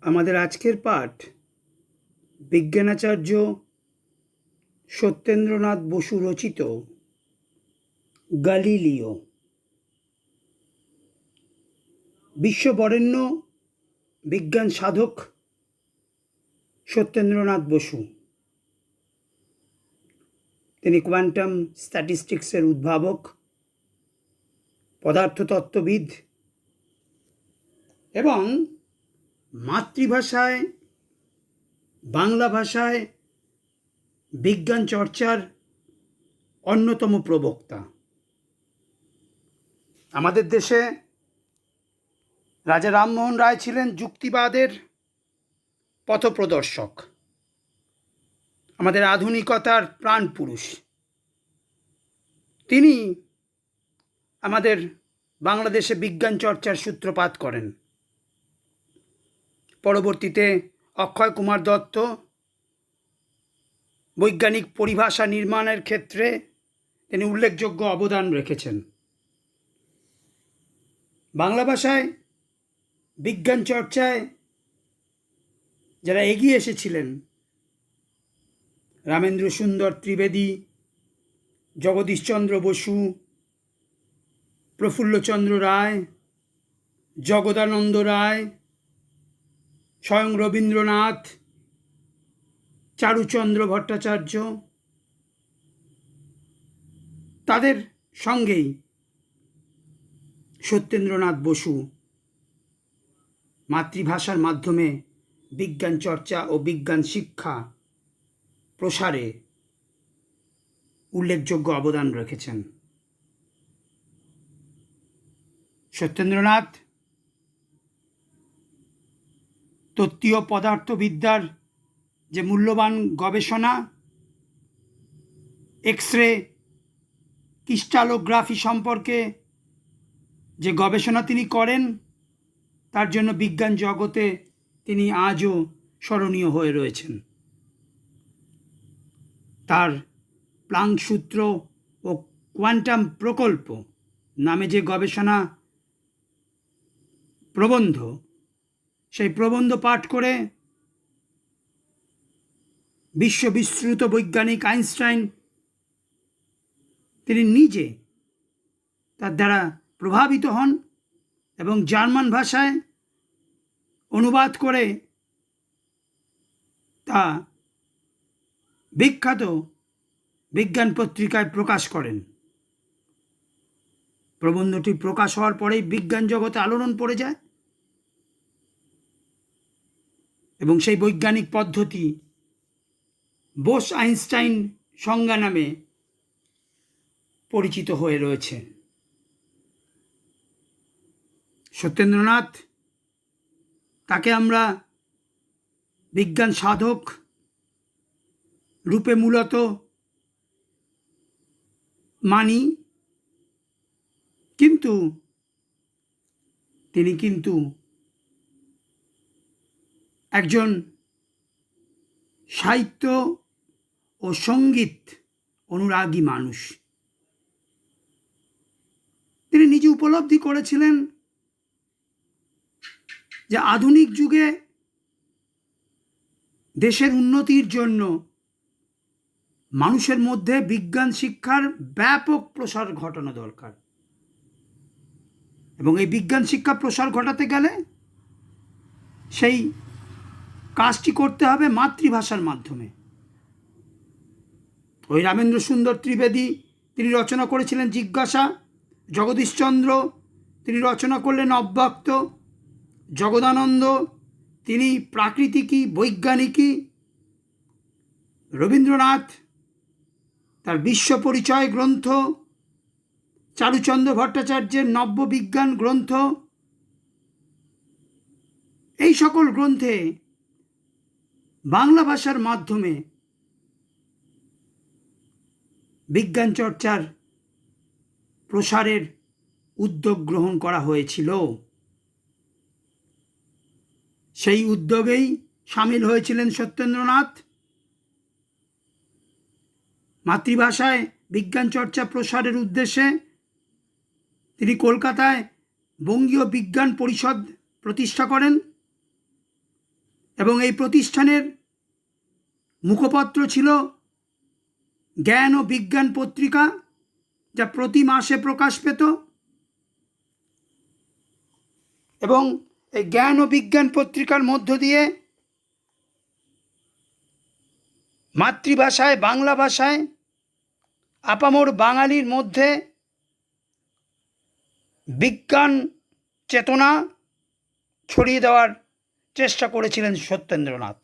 আমাদের আজকের পাঠ বিজ্ঞানাচার্য সত্যেন্দ্রনাথ বসু রচিত গ্যালিলিও। বিশ্ববরেণ্য বিজ্ঞান সাধক সত্যেন্দ্রনাথ বসু, তিনি কোয়ান্টাম স্ট্যাটিস্টিক্সের উদ্ভাবক, পদার্থতত্ত্ববিদ এবং মাতৃভাষায় বাংলা ভাষায় বিজ্ঞান চর্চার অন্যতম প্রবক্তা। আমাদের দেশে রাজা রামমোহন রায় ছিলেন যুক্তিবাদের পথপ্রদর্শক, আমাদের আধুনিকতার প্রাণপুরুষ। তিনি আমাদের বাংলাদেশে বিজ্ঞান চর্চার সূত্রপাত করেন। পরবর্তীতে অক্ষয় কুমার দত্ত বৈজ্ঞানিক পরিভাষা নির্মাণের ক্ষেত্রে তিনি উল্লেখযোগ্য অবদান রেখেছেন। বাংলা ভাষায় বিজ্ঞান চর্চায় যারা এগিয়ে এসেছিলেন, রামেন্দ্র সুন্দর ত্রিবেদী, জগদীশচন্দ্র বসু, প্রফুল্লচন্দ্র রায়, জগদানন্দ রায়, স্বয়ং রবীন্দ্রনাথ, চারুচন্দ্র ভট্টাচার্য, তাদের সঙ্গেই সত্যেন্দ্রনাথ বসু মাতৃভাষার মাধ্যমে বিজ্ঞান চর্চা ও বিজ্ঞান শিক্ষা প্রসারে উল্লেখযোগ্য অবদান রেখেছেন। সত্যেন্দ্রনাথ তত্ত্বীয় পদার্থবিদ্যার যে মূল্যবান গবেষণা, এক্স-রে ক্রিস্টালোগ্রাফি সম্পর্কে যে গবেষণা তিনি করেন, তার জন্য বিজ্ঞান জগতে তিনি আজও স্মরণীয় হয়ে রয়েছেন। তার প্লাঙ্ক সূত্র ও কোয়ান্টাম প্রকল্প নামে যে গবেষণা প্রবন্ধ, সেই প্রবন্ধ পাঠ করে বিশ্ববিশ্রুত বৈজ্ঞানিক আইনস্টাইন তিনি নিজে তার দ্বারা প্রভাবিত হন এবং জার্মান ভাষায় অনুবাদ করে তা বিখ্যাত বিজ্ঞান পত্রিকায় প্রকাশ করেন। প্রবন্ধটি প্রকাশ হওয়ার পরেই বিজ্ঞান জগতে আলোড়ন পড়ে যায় এবং সেই বৈজ্ঞানিক পদ্ধতি বোস আইনস্টাইন সংজ্ঞা নামে পরিচিত হয়ে রয়েছে। সত্যেন্দ্রনাথ, তাকে আমরা বিজ্ঞান সাধক রূপে মূলত মানি, কিন্তু তিনি একজন সাহিত্য ও সঙ্গীত অনুরাগী মানুষ। তিনি নিজে উপলব্ধি করেছিলেন যে আধুনিক যুগে দেশের উন্নতির জন্য মানুষের মধ্যে বিজ্ঞান শিক্ষার ব্যাপক প্রসার ঘটানো দরকার, এবং এই বিজ্ঞান শিক্ষা প্রসার ঘটাতে গেলে সেই কাজটি করতে হবে মাতৃভাষার মাধ্যমে। ওই রামেন্দ্র সুন্দর ত্রিবেদী তিনি রচনা করেছিলেন জিজ্ঞাসা, জগদীশচন্দ্র তিনি রচনা করলেন অব্যক্ত, জগদানন্দ তিনি প্রাকৃতিকী বৈজ্ঞানিকী, রবীন্দ্রনাথ তার বিশ্ব পরিচয় গ্রন্থ, চারুচন্দ্র ভট্টাচার্যের নব্য বিজ্ঞান গ্রন্থ, এই সকল গ্রন্থে বাংলা ভাষার মাধ্যমে বিজ্ঞান চর্চার প্রসারের উদ্যোগ গ্রহণ করা হয়েছিল। সেই উদ্যোগেই সামিল হয়েছিলেন সত্যেন্দ্রনাথ। মাতৃভাষায় বিজ্ঞান চর্চা প্রসারের উদ্দেশ্যে তিনি কলকাতায় বঙ্গীয় বিজ্ঞান পরিষদ প্রতিষ্ঠা করেন এবং এই প্রতিষ্ঠানের মুখপত্র ছিল জ্ঞান ও বিজ্ঞান পত্রিকা, যা প্রতি মাসে প্রকাশ পেত। এবং এই জ্ঞান ও বিজ্ঞান পত্রিকার মধ্য দিয়ে মাতৃভাষায়, বাংলা ভাষায় আপামর বাঙালির মধ্যে বিজ্ঞান চেতনা ছড়িয়ে দেওয়ার চেষ্টা করেছিলেন সত্যেন্দ্রনাথ।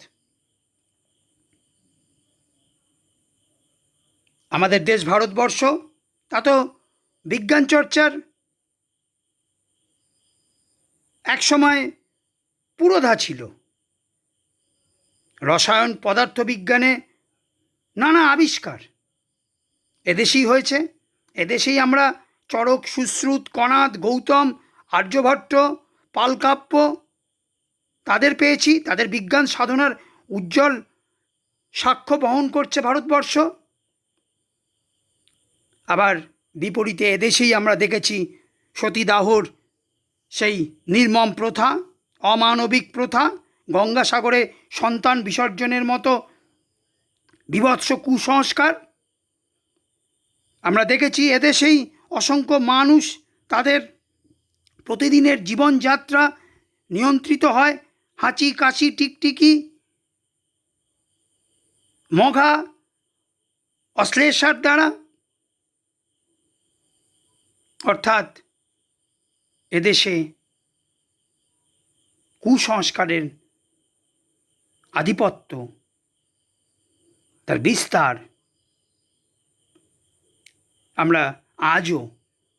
আমাদের দেশ ভারতবর্ষ তা তো বিজ্ঞান চর্চার একসময় পুরোধা ছিল। রসায়ন, পদার্থবিজ্ঞানে নানা আবিষ্কার এদেশেই হয়েছে। এদেশেই আমরা চরক, সুশ্রুত, কণাদ, গৌতম, আর্যভট্ট, পালকাব্য তাদের পেয়েছি। তাদের বিজ্ঞান সাধনার উজ্জ্বল সাক্ষ্য বহন করছে ভারতবর্ষ। আবার বিপরীতে এদেশেই আমরা দেখেছি সতীদাহর সেই নির্মম প্রথা, অমানবিক প্রথা, গঙ্গাসাগরে সন্তান বিসর্জনের মতো বীভৎস কুসংস্কার। আমরা দেখেছি এদেশেই অসংখ্য মানুষ তাদের প্রতিদিনের জীবনযাত্রা নিয়ন্ত্রিত হয় হাঁচি, কাশি, টিকটিকি, মঘা, অশ্লেষার দ্বারা। অর্থাৎ এদেশে কুসংস্কারের আধিপত্য, তার বিস্তার আমরা আজও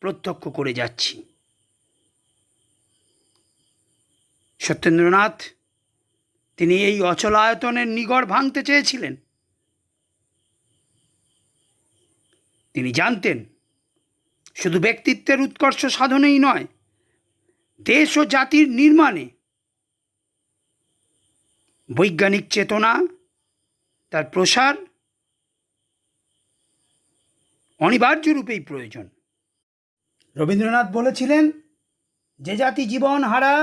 প্রত্যক্ষ করে যাচ্ছি। সত্যেন্দ্রনাথ তিনি এই অচলায়তনের নিগড় ভাঙতে চেয়েছিলেন। তিনি জানতেন শুধু ব্যক্তিত্বের উৎকর্ষ সাধনেই নয়, দেশ ও জাতির নির্মাণে বৈজ্ঞানিক চেতনা, তার প্রসার অনিবার্য রূপেই প্রয়োজন। রবীন্দ্রনাথ বলেছিলেন, যে জাতি জীবন হারা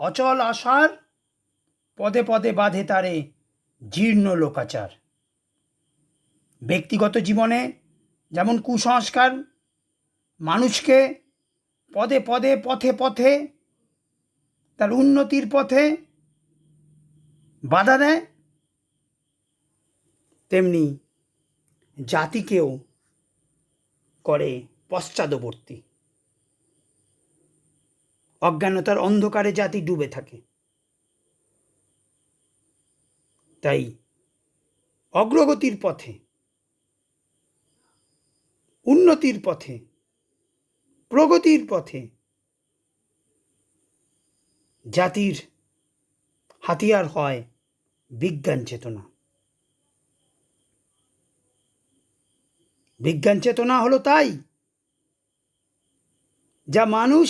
অচল আশার, পদে পদে বাঁধে তারে জীর্ণ লোকাচার। ব্যক্তিগত জীবনে যেমন কুসংস্কার মানুষকে পদে পদে, পথে পথে তার উন্নতির পথে বাধা দেয়, তেমনি জাতিকেও করে পশ্চাদবর্তী। অজ্ঞানতার অন্ধকারে জাতি ডুবে থাকে। তাই অগ্রগতির পথে, উন্নতির পথে, প্রগতির পথে জাতির হাতিয়ার হয় বিজ্ঞান চেতনা। বিজ্ঞান চেতনা হলো তাই যা মানুষ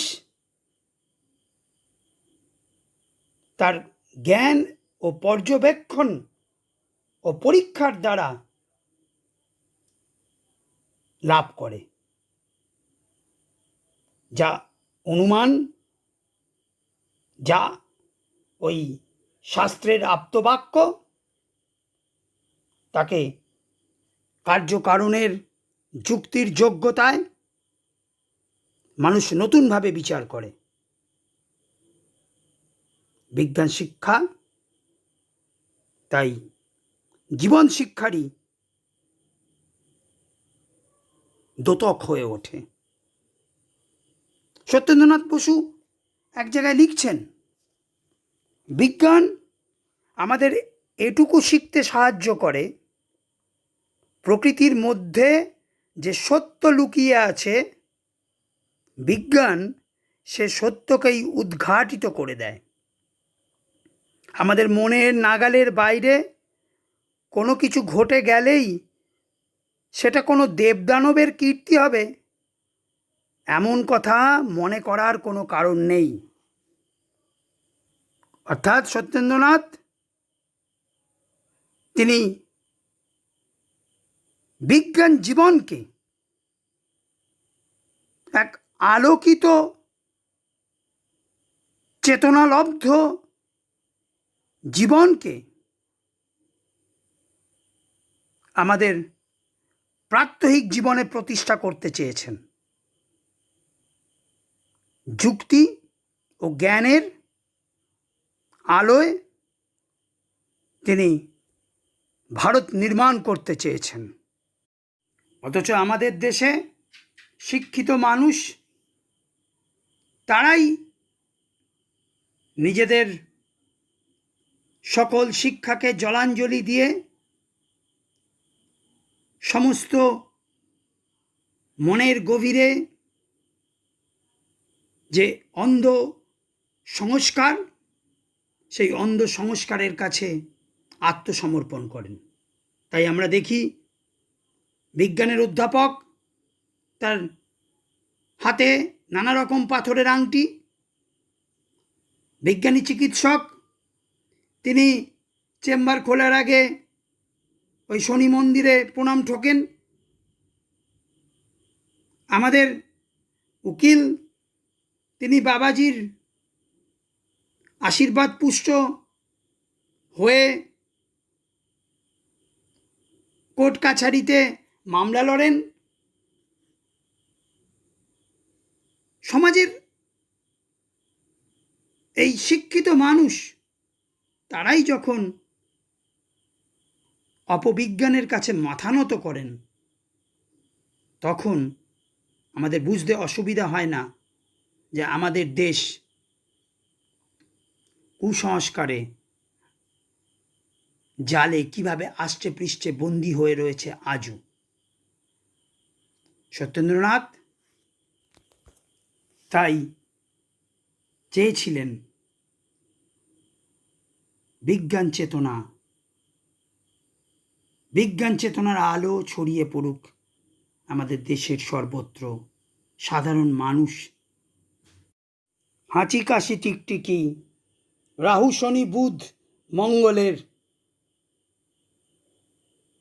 তার জ্ঞান ও পর্যবেক্ষণ ও পরীক্ষার দ্বারা লাভ করে, যা অনুমান, যা ওই শাস্ত্রের আপ্তবাক্য, তাকে কার্যকারণের যুক্তির যোগ্যতায় মানুষ নতুনভাবে বিচার করে। বিজ্ঞান শিক্ষা তাই জীবন শিক্ষারই দ্যোতক হয়ে ওঠে। সত্যেন্দ্রনাথ বসু এক জায়গায় লিখছেন, বিজ্ঞান আমাদের এটুকু শিখতে সাহায্য করে, প্রকৃতির মধ্যে যে সত্য লুকিয়ে আছে, বিজ্ঞান সে সত্যকেই উদ্ঘাটিত করে দেয়। আমাদের মনের নাগালের বাইরে কোনো কিছু ঘটে গেলেই সেটা কোনো দেবদানবের কীর্তি হবে, এমন কথা মনে করার কোনো কারণ নেই। অর্থাৎ সত্যেন্দ্রনাথ তিনি বিজ্ঞান জীবনকে এক আলোকিত, চেতনালব্ধ জীবনকে আমাদের প্রাত্যহিক জীবনে প্রতিষ্ঠা করতে চেয়েছেন। যুক্তি ও জ্ঞানের আলোয় তিনি ভারত নির্মাণ করতে চেয়েছেন। অথচ আমাদের দেশে শিক্ষিত মানুষ তারাই নিজেদের সকল শিক্ষাকে জলাঞ্জলি দিয়ে সমস্ত মনের গভীরে যে অন্ধ সংস্কার, সেই অন্ধ সংস্কারের কাছে আত্মসমর্পণ করেন। তাই আমরা দেখি বিজ্ঞানের অধ্যাপক, তার হাতে নানা রকম পাথরের আংটি। বিজ্ঞানী চিকিৎসক, তিনি চেম্বার খোলার আগে ওই শনি মন্দিরে প্রণাম ঠোকেন। আমাদের উকিল, তিনি বাবাজির আশীর্বাদ পুষ্ট হয়ে কোর্ট কাছারিতে মামলা লড়েন। সমাজের এই শিক্ষিত মানুষ তারাই যখন অপবিজ্ঞানের কাছে মাথা নত করেন, তখন আমাদের বুঝতে অসুবিধা হয় না যে আমাদের দেশ কুসংস্কারে জালে কিভাবে আষ্টে পৃষ্ঠে বন্দী হয়ে রয়েছে আজও। সত্যেন্দ্রনাথ তাই চেয়েছিলেন বিজ্ঞান চেতনার আলো ছড়িয়ে পড়ুক আমাদের দেশের সর্বত্র। সাধারণ মানুষ হাঁচি কাশি টিকটিকি, রাহু শনি বুধ মঙ্গলের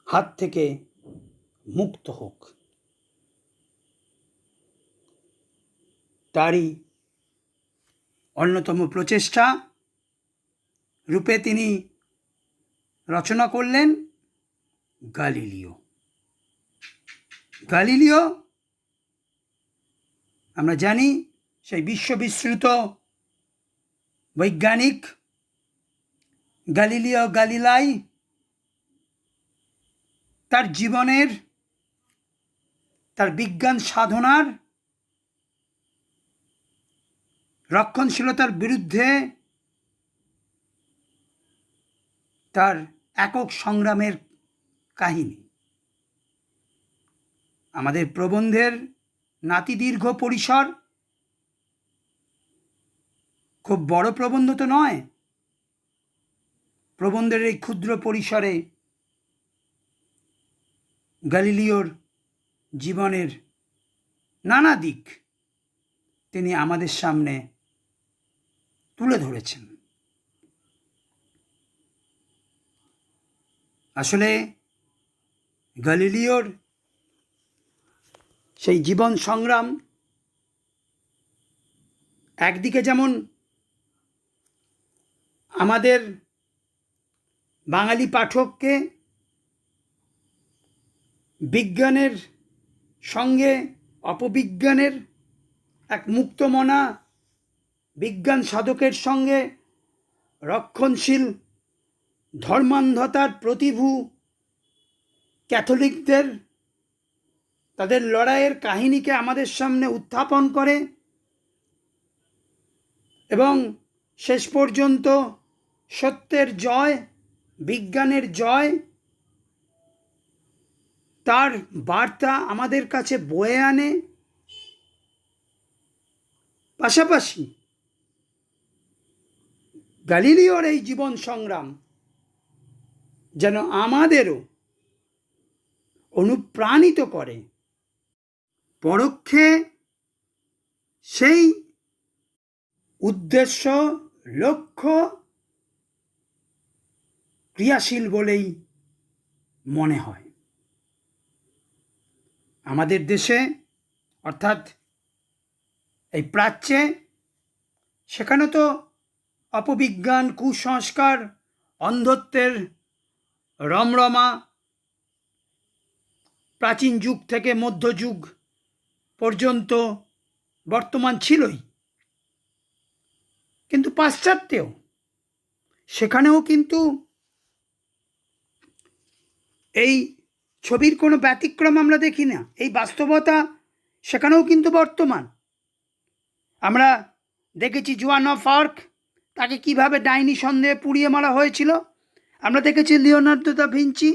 হাত থেকে মুক্ত হোক। তারই অন্যতম প্রচেষ্টা রূপে তিনি রচনা করলেন গালিলিও। আমরা জানি সেই বিশ্ববিশ্রুত বৈজ্ঞানিক গ্যালিলিও গ্যালিলাই তার জীবনের, তার বিজ্ঞান সাধনার রক্ষণশীলতার বিরুদ্ধে তার একক সংগ্রামের কাহিনী। আমাদের প্রবন্ধের নাতিদীর্ঘ পরিসর, খুব বড় প্রবন্ধ তো নয়। প্রবন্ধের এই ক্ষুদ্র পরিসরে গ্যালিলিওর জীবনের নানা দিক তিনি আমাদের সামনে তুলে ধরেছেন। আসলে গ্যালিলিওর সেই জীবন সংগ্রাম একদিকে যেমন আমাদের বাঙালি পাঠককে বিজ্ঞানের সঙ্গে অপবিজ্ঞানের এক মুক্তমনা বিজ্ঞান সাধকের সঙ্গে রক্ষণশীল ধর্মান্ধতার প্রতিভূ ক্যাথলিকদের তাদের লড়াইয়ের কাহিনীকে আমাদের সামনে উত্থাপন করে এবং শেষ পর্যন্ত সত্যের জয়, বিজ্ঞানের জয়, তার বার্তা আমাদের কাছে বয়ে আনে। পাশাপাশি গ্যালিলিওর এই জীবন সংগ্রাম যেন আমাদেরও অনুপ্রাণিত করে পরোক্ষে সেই উদ্দেশ্য লক্ষ্য ক্রিয়াশীল বলেই মনে হয়। আমাদের দেশে অর্থাৎ এই প্রাচ্যে, সেখানে তো অপবিজ্ঞান, কুসংস্কার, অন্ধত্বের রমরমা প্রাচীন যুগ থেকে মধ্যযুগ পর্যন্ত বর্তমান ছিলই, কিন্তু পাশ্চাত্যেও সেখানেও কিন্তু এই ছবির কোনো ব্যতিক্রম আমরা দেখি না। এই বাস্তবতা সেখানেও কিন্তু বর্তমান। আমরা দেখেছি জোয়ান অফ আর্ক, তাকে কিভাবে ডাইনি সন্দেহে পুড়িয়ে মারা হয়েছিল। আমরা দেখেছি লিওনার্দো দা ভিঞ্চি,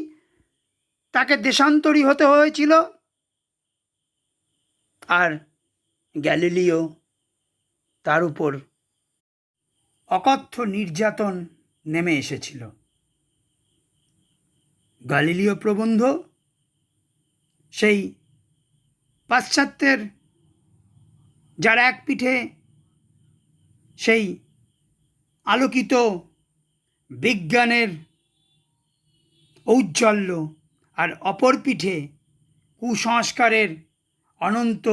তাকে দেশান্তরী হতে হয়েছিল। আর গ্যালিলিও, তার উপর অকথ্য নির্যাতন নেমে এসেছিল। গ্যালিলিও প্রবন্ধ সেই পাশ্চাত্যের যার এক পিঠে সেই আলোকিত বিজ্ঞানের ঔজ্জ্বল্য আর অপর পিঠে কুসংস্কারের অনন্ত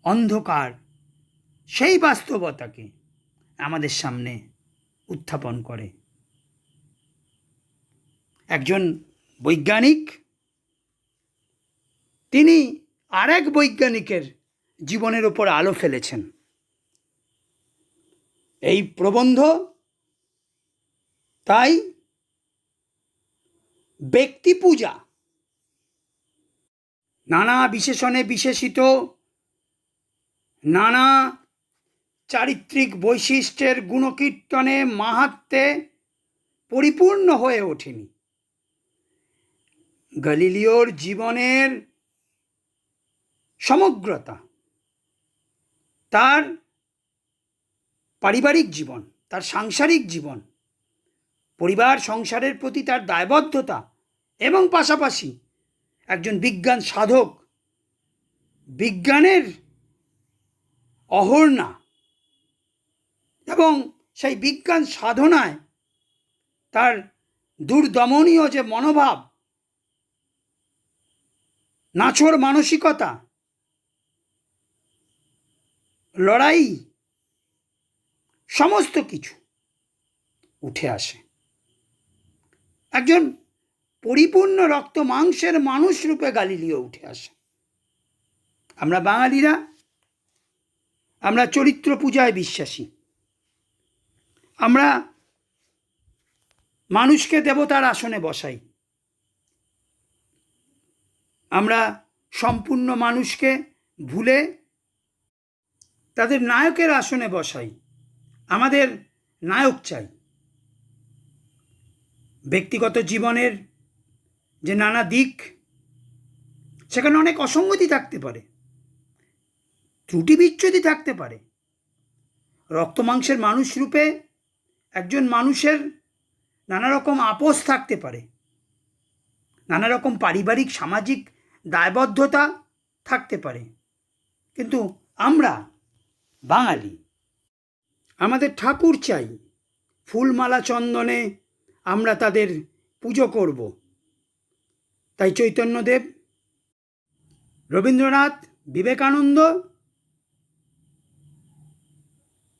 অন্ধকার, সেই বাস্তবতাকে আমাদের সামনে উত্থাপন করে। একজন বৈজ্ঞানিক, তিনি আরেক বৈজ্ঞানিকের জীবনের ওপর আলো ফেলেছেন। এই প্রবন্ধ তাই ব্যক্তি পূজা, নানা বিশেষণে বিশেষিত, নানা চারিত্রিক বৈশিষ্ট্যের গুণকীর্তনে মাহাত্ম্যে পরিপূর্ণ হয়ে ওঠেনি। গ্যালিলিওর জীবনের সমগ্রতা, তার পারিবারিক জীবন, তার সাংসারিক জীবন, পরিবার সংসারের প্রতি তার দায়বদ্ধতা, এবং পাশাপাশি একজন বিজ্ঞান সাধক, বিজ্ঞানের অহর্ণা, এবং সেই বিজ্ঞান সাধনায় তার দুর্দমনীয় যে মনোভাব, নাছোড় মানসিকতা, লড়াই, সমস্ত কিছু উঠে আসে। একজন পরিপূর্ণ রক্ত মাংসের মানুষ রূপে গ্যালিলিও উঠে আসে। আমরা বাঙালিরা, আমরা চরিত্র পূজায় বিশ্বাসী। আমরা মানুষকে দেবতার আসনে বসাই। আমরা সম্পূর্ণ মানুষকে ভুলে তাদের নায়কের আসনে বসাই। আমাদের নায়ক চাই। ব্যক্তিগত জীবনের যে নানা দিক, সেখানে অনেক অসঙ্গতি থাকতে পারে, ত্রুটি বিচ্যুতি থাকতে পারে। রক্ত মাংসের মানুষ রূপে একজন মানুষের নানা রকম আপোষ থাকতে পারে, নানা রকম পারিবারিক সামাজিক দায়বদ্ধতা থাকতে পারে, কিন্তু আমরা বাঙালি, আমাদের ঠাকুর চাই। ফুলমালা চন্দনে আমরা তাদের পুজো করব। তাই চৈতন্যদেব, রবীন্দ্রনাথ, বিবেকানন্দ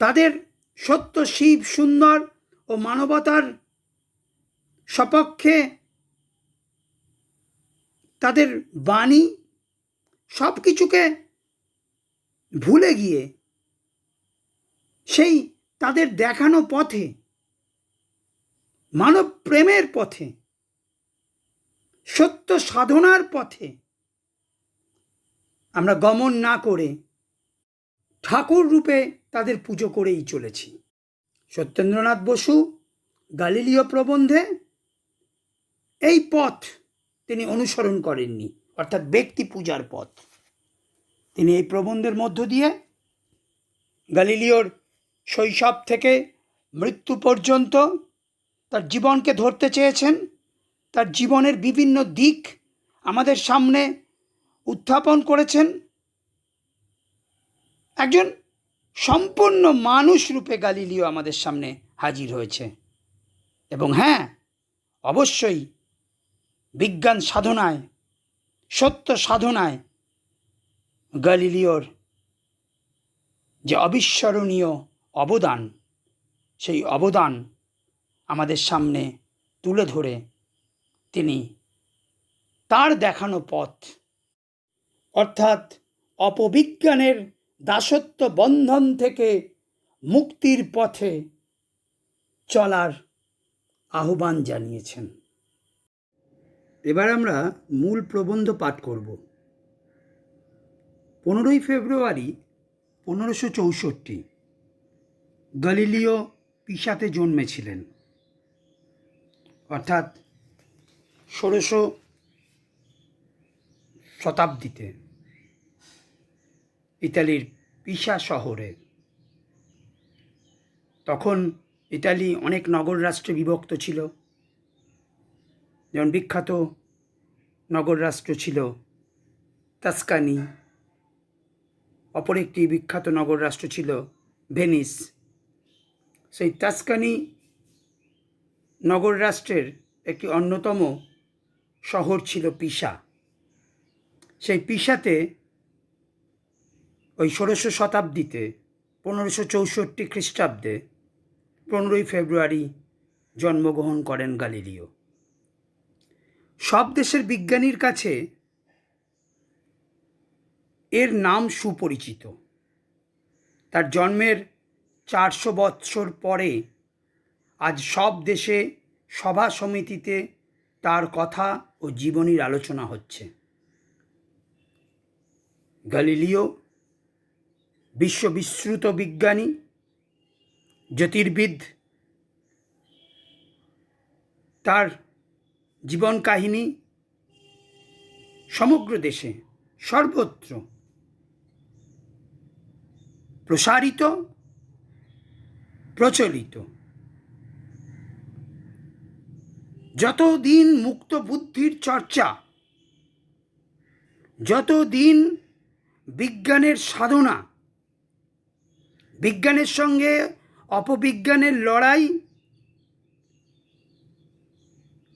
তাদের সত্য, শিব, সুন্দর ও মানবতার সপক্ষে তাদের বাণী সব কিছুকে ভুলে গিয়ে সেই তাদের দেখানো পথে, মানব প্রেমের পথে, সত্য সাধনার পথে আমরা গমন না করে ঠাকুর রূপে তাদের পুজো করেই চলেছি। সত্যেন্দ্রনাথ বসু গ্যালিলিও প্রবন্ধে এই পথ তিনি অনুসরণ করেননি, অর্থাৎ ব্যক্তি পূজার পথ। তিনি এই প্রবন্ধের মধ্য দিয়ে গ্যালিলিওর শৈশব থেকে মৃত্যু পর্যন্ত তার জীবনকে ধরতে চেয়েছেন। তার জীবনের বিভিন্ন দিক আমাদের সামনে উত্থাপন করেছেন। একজন সম্পূর্ণ মানুষ রূপে গ্যালিলিও আমাদের সামনে হাজির হয়েছে। এবং হ্যাঁ, অবশ্যই বিজ্ঞান সাধনায়, সত্য সাধনায় গ্যালিলিওর যে অবিস্মরণীয় অবদান, সেই অবদান আমাদের সামনে তুলে ধরে তিনি তার দেখানো পথ, অর্থাৎ অপবিজ্ঞানের দাসত্ব বন্ধন থেকে মুক্তির পথে চলার আহ্বান জানিয়েছেন। এবার আমরা মূল প্রবন্ধ পাঠ করব। 15ই ফেব্রুয়ারি 1564 গ্যালিলিও পিসাতে জন্মেছিলেন, অর্থাৎ 16 শতাব্দীতে ইতালির পিসা শহরে। তখন ইতালি অনেক নগর রাষ্ট্রে বিভক্ত ছিল। যেমন বিখ্যাত নগর রাষ্ট্র ছিল তাস্কানি, অপর একটি বিখ্যাত নগর রাষ্ট্র ছিল ভেনিস। সেই তাস্কানি নগর রাষ্ট্রের একটি অন্যতম শহর ছিল পিসা। সেই পিসাতে ওই 16 শতাব্দীতে 1564 খ্রিস্টাব্দে 15ই ফেব্রুয়ারি জন্মগ্রহণ করেন গ্যালিলিও। সব দেশের বিজ্ঞানীর কাছে এর নাম সুপরিচিত। তার জন্মের 400 বৎসর পরে আজ সব দেশে সভা সমিতিতে তার কথা ও জীবনীর আলোচনা হচ্ছে। গ্যালিলিও বিশ্ববিশ্রুত বিজ্ঞানী, জ্যোতির্বিদ। তার জীবন কাহিনী সমগ্র দেশে সর্বত্র প্রসারিত, প্রচলিত। যতদিন মুক্ত বুদ্ধির চর্চা, যতদিন বিজ্ঞানের সাধনা, বিজ্ঞানের সঙ্গে অপবিজ্ঞানের লড়াই,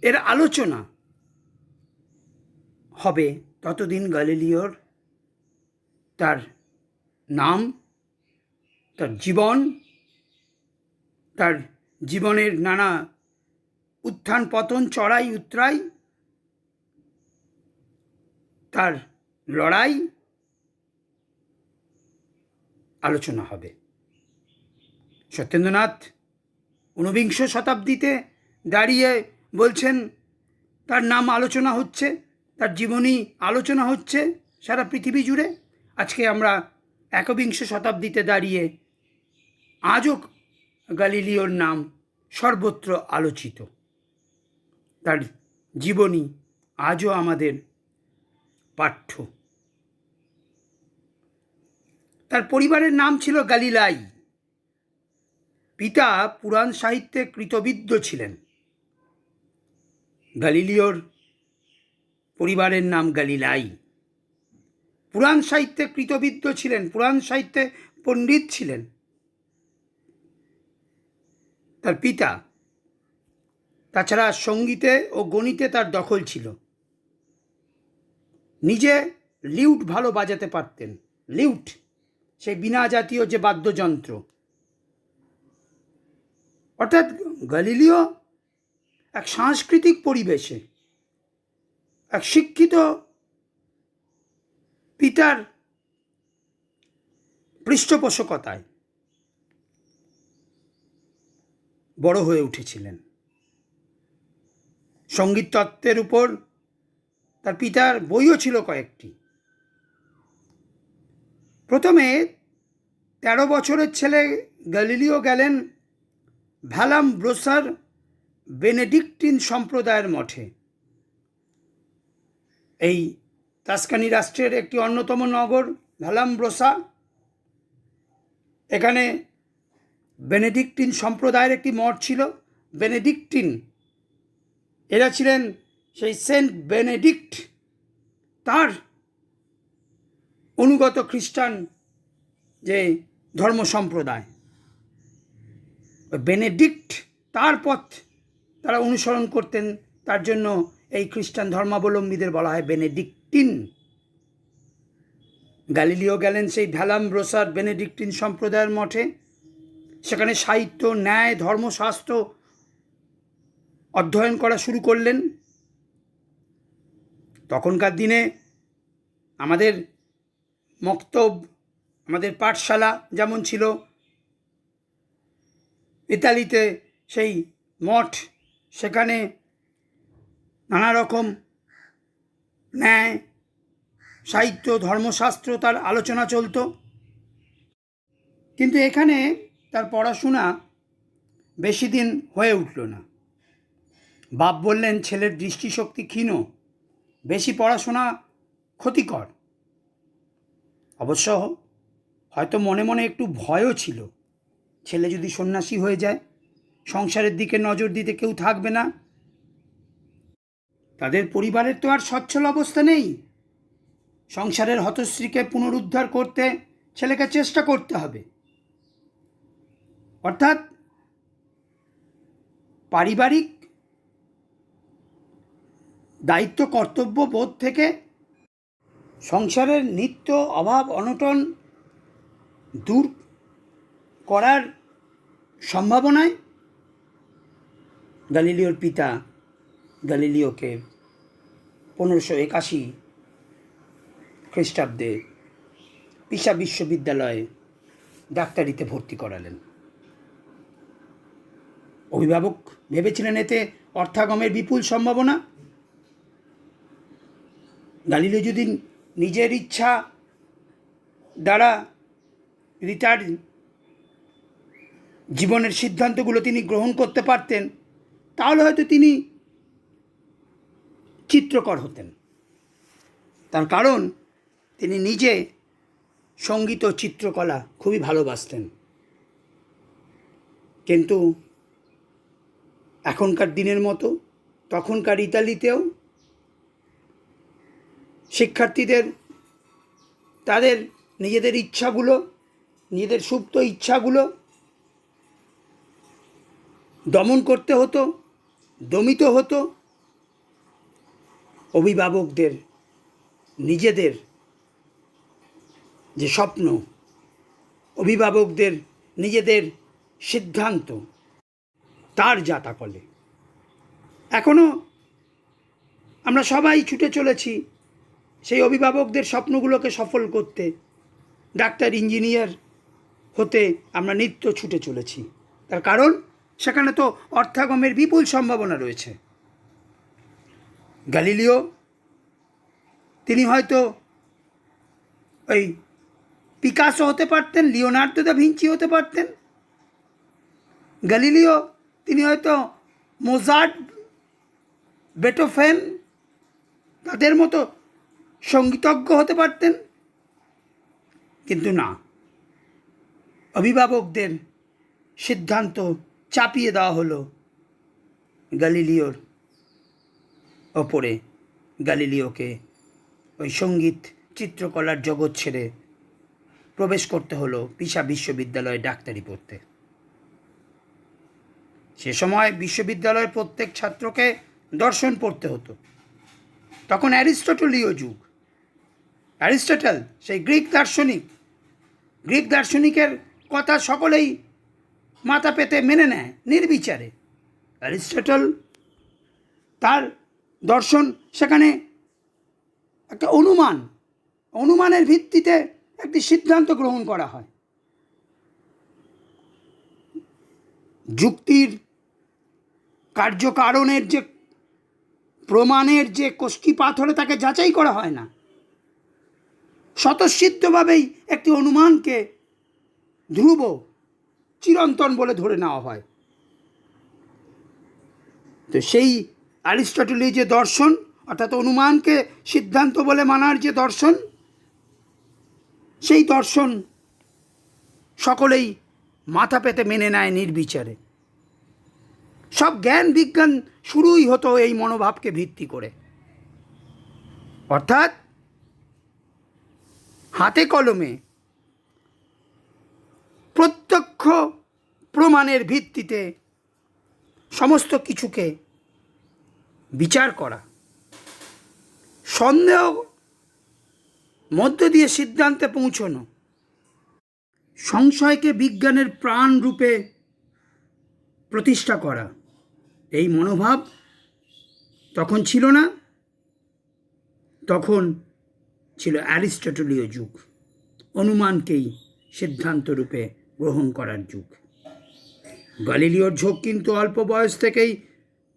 এর আলোচনা হবে, ততদিন গ্যালিলিওর তার নাম, তার জীবন, তার জীবনের নানা উত্থান পতন, চড়াই উতরাই, তার লড়াই আলোচনা হবে। সত্যেন্দ্রনাথ 19বিংশ শতাব্দীতে দাঁড়িয়ে বলছেন তার নাম আলোচনা হচ্ছে, তার জীবনী আলোচনা হচ্ছে সারা পৃথিবী জুড়ে। আজকে আমরা 21বিংশ শতাব্দীতে দাঁড়িয়ে আজও গ্যালিলিওর নাম সর্বত্র আলোচিত। তার জীবনী আজও আমাদের পাঠ্য। তার পরিবারের নাম ছিল গ্যালিলাই। পিতা পুরাণ সাহিত্যে কৃতবিদ্য ছিলেন। গ্যালিলিওর পরিবারের নাম গ্যালিলাই। পুরাণ সাহিত্যে কৃতবিদ্য ছিলেন, পুরাণ সাহিত্যে পণ্ডিত ছিলেন তার পিতা। তাছাড়া সঙ্গীতে ও গণিতে তার দখল ছিল। নিজে লিউট ভালো বাজাতে পারতেন। লিউট, সেই বীণা জাতীয় যে বাদ্যযন্ত্র। অর্থাৎ গ্যালিলিও এক সাংস্কৃতিক পরিবেশে, এক শিক্ষিত পিতার পৃষ্ঠপোষকতায় বড় হয়ে উঠেছিলেন। সঙ্গীত তত্ত্বের উপর তার পিতার বইও ছিল কয়েকটি। প্রথমে 13 বছরের ছেলে গ্যালিলিও গেলেন ভ্যালাম্ব্রোসার বেনেডিক্টিন সম্প্রদায়ের মঠে। এই তাস্কানি রাষ্ট্রের একটি অন্যতম নগর ভ্যালাম্ব্রোসা। এখানে বেনেডিক্টিন সম্প্রদায়ের একটি মঠ ছিল। বেনেডিক্টিন, এরা ছিলেন সেই সেন্ট বেনেডিক্ট, তার অনুগত খ্রিস্টান যে ধর্ম সম্প্রদায়, বেনেডিক্ট তার পথ তারা অনুসরণ করতেন। তার জন্য এই খ্রিস্টান ধর্মাবলম্বীদের বলা হয় বেনেডিক্টিন। গ্যালিলিও গেলেন সেই ভ্যালাম্ব্রোসার বেনেডিক্টিন সম্প্রদায়ের মঠে। সেখানে সাহিত্য, ন্যায়, ধর্মশাস্ত্র অধ্যয়ন করা শুরু করলেন। তখনকার দিনে আমাদের মক্তব, আমাদের পাঠশালা যেমন ছিল, ইতালিতে সেই মঠ, সেখানে নানা রকম ন্যায়, সাহিত্য, ধর্মশাস্ত্র তার আলোচনা চলত। কিন্তু এখানে তার পড়াশোনা বেশি দিন হয়ে উঠল না। বাপ বললেন, ছেলের দৃষ্টিশক্তি ক্ষীণ, বেশি পড়াশোনা ক্ষতিকর। অবশ্য হয়তো মনে মনে একটু ভয়ও ছিল, ছেলে যদি সন্ন্যাসী হয়ে যায়, সংসারের দিকে নজর দিতে কেউ থাকবে না। তাদের পরিবারের তো আর সচ্ছল অবস্থা নেই, সংসারের হতশ্রীকে পুনরুদ্ধার করতে ছেলেকে চেষ্টা করতে হবে। অর্থাৎ পারিবারিক দায়িত্ব কর্তব্য বোধ থেকে সংসারের নিত্য অভাব অনটন দূর করার সম্ভাবনায় গ্যালিলিওর পিতা গ্যালিলিওকে 1581 খ্রিস্টাব্দে পিসা বিশ্ববিদ্যালয়ে ডাক্তারিতে ভর্তি করালেন। অভিভাবক ভেবেছিলেন এতে অর্থাগমের বিপুল সম্ভাবনা। গ্যালিলিও যদি নিজের ইচ্ছা দ্বারা যদি তার জীবনের সিদ্ধান্তগুলো তিনি গ্রহণ করতে পারতেন, তাহলে হয়তো তিনি চিত্রকর হতেন। তার কারণ তিনি নিজে সঙ্গীত ও চিত্রকলা খুবই ভালোবাসতেন। কিন্তু এখনকার দিনের মতো তখনকার ইতালিতেও শিক্ষার্থীদের তাদের নিজেদের ইচ্ছাগুলো, নিজেদের সুপ্ত ইচ্ছাগুলো দমন করতে হতো, দমিত হতো। অভিভাবকদের নিজেদের যে স্বপ্ন, অভিভাবকদের নিজেদের সিদ্ধান্ত, তার জাতাকলে এখনও আমরা সবাই ছুটে চলেছি সেই অভিভাবকদের স্বপ্নগুলোকে সফল করতে। ডাক্তার, ইঞ্জিনিয়ার হতে আমরা নিত্য ছুটে চলেছি। তার কারণ সেখানে তো অর্থাগমের বিপুল সম্ভাবনা রয়েছে। গ্যালিলিও তিনি হয়তো ওই পিকাসো হতে পারতেন, লিওনার্দো দা ভিঞ্চি হতে পারতেন। গ্যালিলিও তিনি হয়তো মোজার্ট, বেটোফেন তাদের মতো সঙ্গীতজ্ঞ হতে পারতেন। কিন্তু না, অভিভাবকদের সিদ্ধান্ত চাপিয়ে দেওয়া হলো গ্যালিলিওর ওপরে। গ্যালিলিওকে ওই সঙ্গীত চিত্রকলার জগৎ ছেড়ে প্রবেশ করতে হলো পিসা বিশ্ববিদ্যালয়ে ডাক্তারি পড়তে। সে সময় বিশ্ববিদ্যালয়ের প্রত্যেক ছাত্রকে দর্শন পড়তে হতো। তখন অ্যারিস্টটলীয় যুগ। অ্যারিস্টটল সেই গ্রিক দার্শনিকের কথা সকলেই মাথা পেতে মেনে নেয় নির্বিচারে। অ্যারিস্টটল তার দর্শন, সেখানে একটা অনুমানের ভিত্তিতে একটি সিদ্ধান্ত গ্রহণ করা হয়। যুক্তির কার্যকারণের যে প্রমাণের যে কষ্টিপাত হলে তাকে যাচাই করা হয় না, স্বতঃসিদ্ধভাবেই একটি অনুমানকে ধ্রুব, চিরন্তন বলে ধরে নেওয়া হয়। তো সেই অ্যারিস্টটলের যে দর্শন, অর্থাৎ অনুমানকে সিদ্ধান্ত বলে মানার যে দর্শন, সেই দর্শন সকলেই মাথা পেতে মেনে নেয় নির্বিচারে। সব জ্ঞান বিজ্ঞান শুরুই হতো এই মনোভাবকে ভিত্তি করে। অর্থাৎ হাতে কলমে প্রত্যক্ষ প্রমাণের ভিত্তিতে সমস্ত কিছুকে বিচার করা, সন্দেহ মধ্য দিয়ে সিদ্ধান্তে পৌঁছনো, সংশয়কে বিজ্ঞানের প্রাণ রূপে প্রতিষ্ঠা করা, এই মনোভাব তখন ছিল না, তখন ছিল অ্যারিস্টটলীয় যুগ, অনুমানকেই সিদ্ধান্তরূপে গ্রহণ করার যুগ। গ্যালিলিওর ঝোঁক কিন্তু অল্প বয়স থেকেই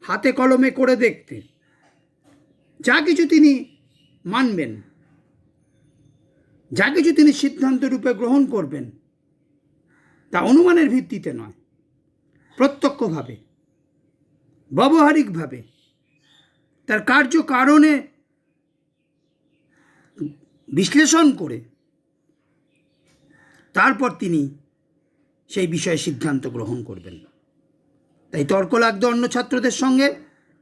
হাতে কলমে করে দেখতে, যা কিছু তিনি মানবেন, যা কিছু তিনি সিদ্ধান্তরূপে গ্রহণ করবেন, তা অনুমানের ভিত্তিতে নয়, প্রত্যক্ষভাবে, ব্যবহারিকভাবে, তার কার্যকারণে বিশ্লেষণ করে তারপর তিনি সেই বিষয়ে সিদ্ধান্ত গ্রহণ করবেন। তাই তর্ক লাগতো অন্য ছাত্রদের সঙ্গে,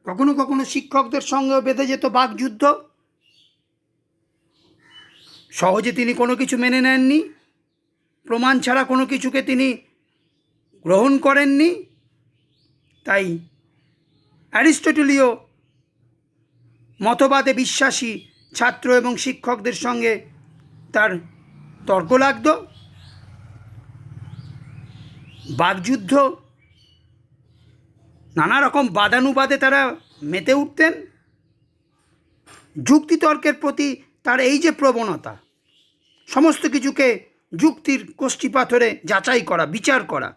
কখনো কখনো শিক্ষকদের সঙ্গেও বেঁধে যেত বাকযুদ্ধ। সহজে তিনি কোনো কিছু মেনে নেননি, প্রমাণ ছাড়া কোনো কিছুকে তিনি গ্রহণ করেননি। তাই অ্যারিস্টটলীয় মতবাদে বিশ্বাসী ছাত্র এবং শিক্ষকদের সঙ্গে তার তর্ক লাগত, বাকযুদ্ধ, নানা রকম বাদানুবাদে তারা মেতে উঠতেন। যুক্তিতর্কের প্রতি তার এই যে প্রবণতা, সমস্ত কিছুকে যুক্তির কষ্টি পাথরে যাচাই করা, বিচার করা,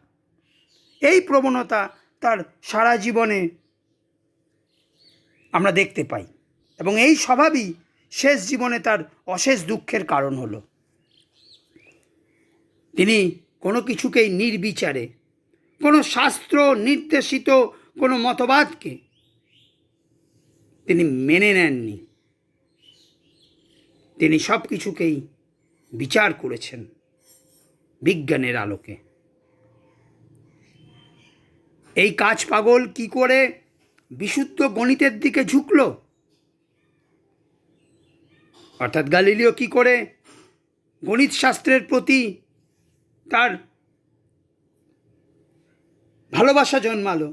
এই প্রবণতা তার সারা জীবনে আমরা দেখতে পাই, এবং এই স্বভাবই শেষ জীবনে তার অশেষ দুঃখের কারণ হলো। তিনি কোনো কিছুকেই নির্বিচারে, কোনো শাস্ত্র নির্দেশিত কোনো মতবাদকে তিনি মেনে নেননি। তিনি সব কিছুকেই বিচার করেছেন বিজ্ঞানের আলোকে। এই কাজ পাগল কি করে বিশুদ্ধ গণিতের দিকে ঝুঁকল, অর্থাৎ গ্যালিলিও কি করে গণিত শাস্ত্রের প্রতি তার ভালোবাসা জন্মালো,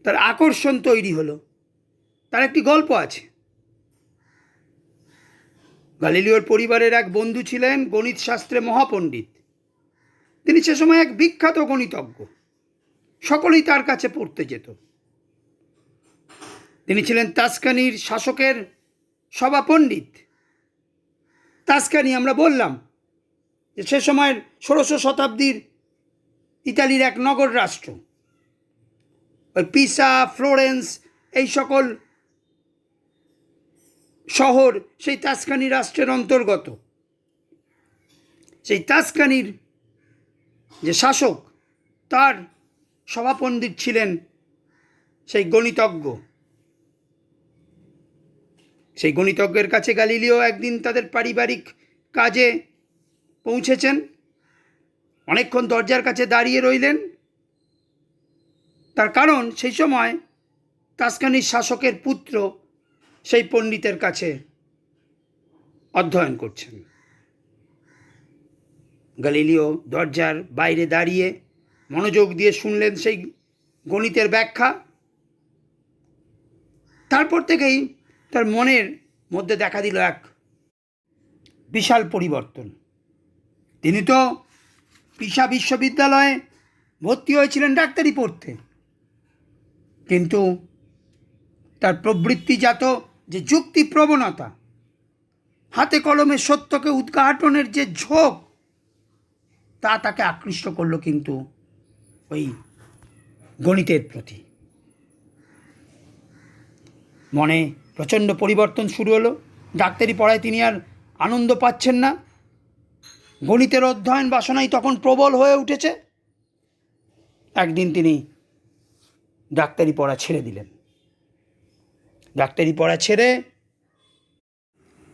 তার আকর্ষণ তৈরি হলো, তার একটি গল্প আছে। গ্যালিলিওর পরিবারের এক বন্ধু ছিলেন গণিত শাস্ত্রে মহাপণ্ডিত। তিনি সে সময় এক বিখ্যাত গণিতজ্ঞ, সকলেই তার কাছে পড়তে যেত। তিনি ছিলেন তাস্কানির শাসকের সভাপণ্ডিত। তাস্কানি আমরা বললাম যে সে সময়ের 1600 শতাব্দীর ইতালির এক নগর রাষ্ট্র। ওই পিসা, ফ্লোরেন্স, এই সকল শহর সেই তাস্কানি রাষ্ট্রের অন্তর্গত। সেই তাস্কানির যে শাসক, তার সভাপণ্ডিত ছিলেন সেই গণিতজ্ঞ। সেই গণিতজ্ঞের কাছে গ্যালিলিও একদিন তাদের পারিবারিক কাজে পৌঁছেছেন। অনেকক্ষণ দরজার কাছে দাঁড়িয়ে রইলেন, তার কারণ সেই সময় তাস্কানির শাসকের পুত্র সেই পণ্ডিতের কাছে অধ্যয়ন করছেন। গ্যালিলিও দরজার বাইরে দাঁড়িয়ে মনোযোগ দিয়ে শুনলেন সেই গণিতের ব্যাখ্যা। তারপর থেকেই তার মনের মধ্যে দেখা দিল এক বিশাল পরিবর্তন। তিনি তো পিসা বিশ্ববিদ্যালয়ে ভর্তি হয়েছিলেন ডাক্তারি পড়তে, কিন্তু তার প্রবৃত্তিজাত যে যুক্তি প্রবণতা, হাতে কলমে সত্যকে উদ্ঘাটনের যে ঝোঁক, তা তাকে আকৃষ্ট করলো কিন্তু ওই গণিতের প্রতি। মনে প্রচণ্ড পরিবর্তন শুরু হলো। ডাক্তারি পড়ায় তিনি আর আনন্দ পাচ্ছেন না। গণিতের অধ্যয়ন বাসনাই তখন প্রবল হয়ে উঠেছে। একদিন তিনি ডাক্তারি পড়া ছেড়ে দিলেন। ডাক্তারি পড়া ছেড়ে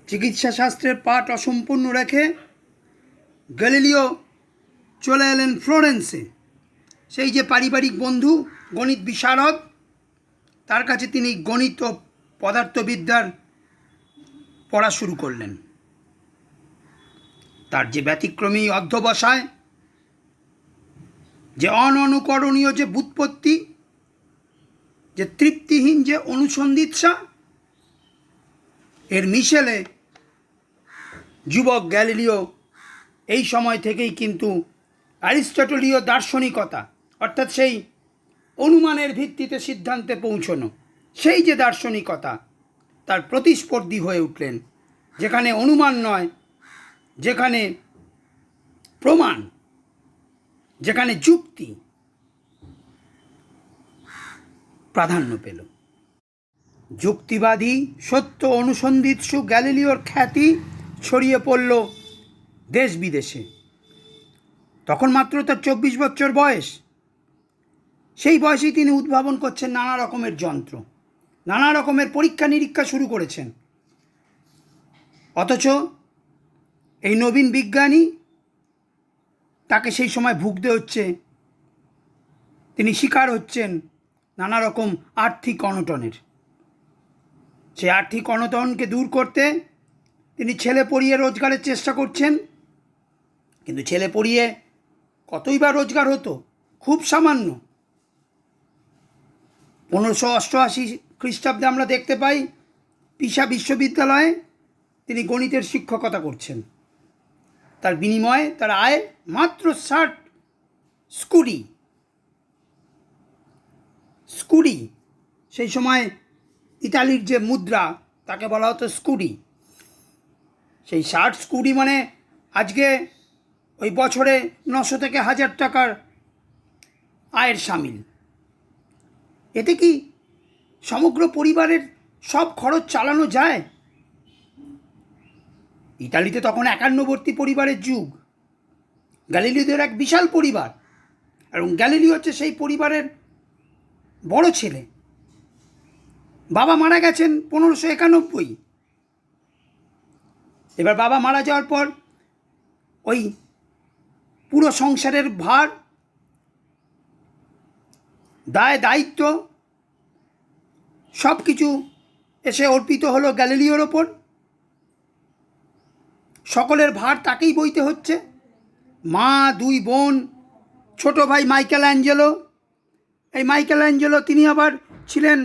চিকিৎসা শাস্ত্রের পাঠ অসম্পূর্ণ রেখে গ্যালিলিও চলে এলেন ফ্লোরেন্সে। সেই যে পারিবারিক বন্ধু গণিত বিশারদ, তার কাছে তিনি গণিত ও পদার্থবিদ্যার পড়া শুরু করলেন। তার যে ব্যতিক্রমী অধ্যবসায়, যে অননুকরণীয় যে ব্যুৎপত্তি, যে তৃপ্তিহীন যে অনুসন্ধিৎসা, এর মিশেলে যুবক গ্যালিলিও এই সময় থেকেই কিন্তু অ্যারিস্টটলীয় দার্শনিকতা, অর্থাৎ সেই অনুমানের ভিত্তিতে সিদ্ধান্তে পৌঁছনো, সেই যে দার্শনিকতা, তার প্রতিস্পর্ধী হয়ে উঠলেন। যেখানে অনুমান নয়, যেখানে প্রমাণ, যেখানে যুক্তি প্রাধান্য পেল। যুক্তিবাদী সত্য অনুসন্ধিৎসু গ্যালিলিওর খ্যাতি ছড়িয়ে পড়ল দেশ বিদেশে। তখন মাত্র তার 24 বছর বয়স। সেই বয়সেই তিনি উদ্ভাবন করছেন নানা রকমের যন্ত্র, নানা রকমের পরীক্ষা নিরীক্ষা শুরু করেছেন। অথচ এই নবীন বিজ্ঞানী, তাকে সেই সময় ভুগতে হচ্ছে, তিনি শিকার হচ্ছেন নানা রকম আর্থিক অনটনের। সেই আর্থিক অনটনকে দূর করতে তিনি ছেলে পড়িয়ে রোজগারের চেষ্টা করছেন। কিন্তু ছেলে পড়িয়ে কতই বা রোজগার হতো? খুব সামান্য। 1588 খ্রিস্টাব্দে আমরা দেখতে পাই পিসা বিশ্ববিদ্যালয়ে তিনি গণিতের শিক্ষকতা করছেন। তার বিনিময়ে তার আয় মাত্র 60 স্কুডি। সেই সময় ইতালির যে মুদ্রা, তাকে বলা হতো স্কুডি। সেই 60 স্কুডি মানে আজকে ওই বছরে 900 থেকে 1000 টাকার আয়ের সামিল। এতে কি সমগ্র পরিবারের সব খরচ চালানো যায়? ইতালিতে তখন একান্নবর্তী পরিবারের যুগ। গ্যালিলিওদের এক বিশাল পরিবার, এবং গ্যালিলিও হচ্ছে সেই পরিবারের বড় ছেলে। বাবা মারা গেছেন 1591। এবার বাবা মারা যাওয়ার পর ওই পুরো সংসারের ভার, দায় দায়িত্ব সব কিছু এসে অর্পিত হলো গ্যালিলিওর ওপর। সকলের ভার তাকেই বইতে হচ্ছে। মা, 2 বোন, ছোট ভাই মাইকেল অ্যাঞ্জেলো। এই মাইকেল অ্যাঞ্জেলো তিনি আবার ছিলেন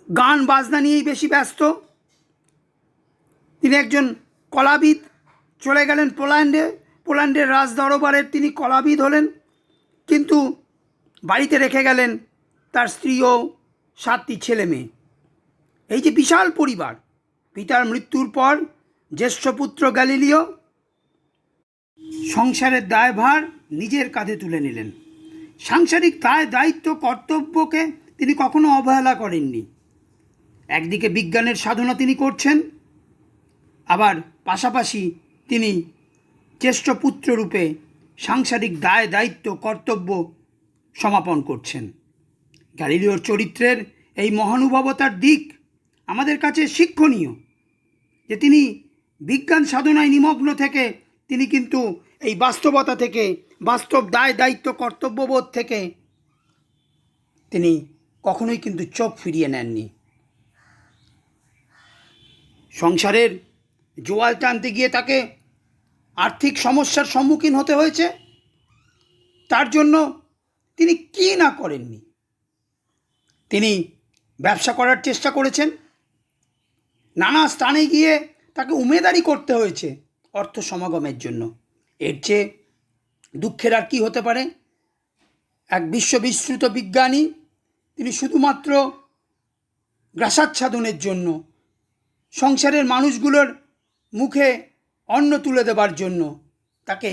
গান বাজনা নিয়েই বেশি ব্যস্ত। তিনি একজন কলাবিদ, চলে গেলেন পোল্যান্ডের রাজ দরবারের তিনি কলাবিদ হলেন, কিন্তু বাড়িতে রেখে গেলেন তার স্ত্রী ও 7টি ছেলে মেয়ে। এই যে বিশাল পরিবার, পিতার মৃত্যুর পর জ্যেষ্ঠ পুত্র গ্যালিলিও সংসারের দায়ভার নিজের কাঁধে তুলে নিলেন। সাংসারিক দায় দায়িত্ব কর্তব্যকে তিনি কখনো অবহেলা করেননি। একদিকে বিজ্ঞানের সাধনা তিনি করছেন, আবার পাশাপাশি তিনি জ্যেষ্ঠ পুত্ররূপে সাংসারিক দায় দায়িত্ব কর্তব্য সমাপন করছেন। গ্যালিলিওর চরিত্রের এই মহানুভবতার দিক আমাদের কাছে শিক্ষণীয়, যে তিনি বিজ্ঞান সাধনায় নিমগ্ন থেকে তিনি কিন্তু এই বাস্তবতা থেকে, বাস্তব দায় দায়িত্ব কর্তব্যবোধ থেকে তিনি কখনোই কিন্তু চোখ ফিরিয়ে নেননি। সংসারের জোয়াল টানতে গিয়ে তাকে আর্থিক সমস্যার সম্মুখীন হতে হয়েছে, তার জন্য তিনি কি না করেননি। তিনি ব্যবসা করার চেষ্টা করেছেন, নানা স্থানে গিয়ে তাকে উমেদারি করতে হয়েছে অর্থ সমাগমের জন্য। এর চেয়ে দুঃখের আর কি হতে পারে? এক বিশ্ববিশ্রুত বিজ্ঞানী, তিনি শুধুমাত্র গ্রাসাচ্ছাদনের জন্য, সংসারের মানুষগুলোর মুখে অন্ন তুলে দেবার জন্য তাকে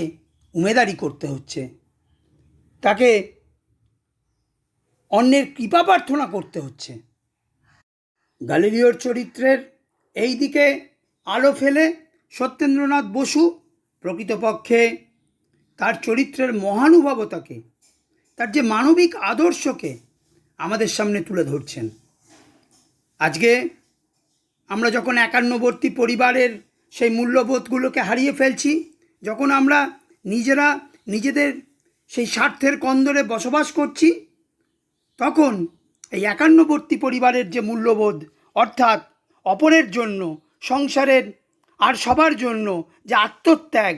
উমেদারি করতে হচ্ছে, তাকে অন্যের কৃপা প্রার্থনা করতে হচ্ছে। গ্যালিলিওর চরিত্রের এই দিকে আলো ফেলে সত্যেন্দ্রনাথ বসু প্রকৃতপক্ষে তার চরিত্রের মহানুভবতাকে, তার যে মানবিক আদর্শকে আমাদের সামনে তুলে ধরছেন। আজকে আমরা যখন একান্নবর্তী পরিবারের সেই মূল্যবোধগুলোকে হারিয়ে ফেলছি, যখন আমরা নিজেরা নিজেদের সেই স্বার্থের কন্দরে বসবাস করছি, তখন এই একান্নবর্তী পরিবারের যে মূল্যবোধ, অর্থাৎ অপরের জন্য, সংসারের আর সবার জন্য যে আত্মত্যাগ,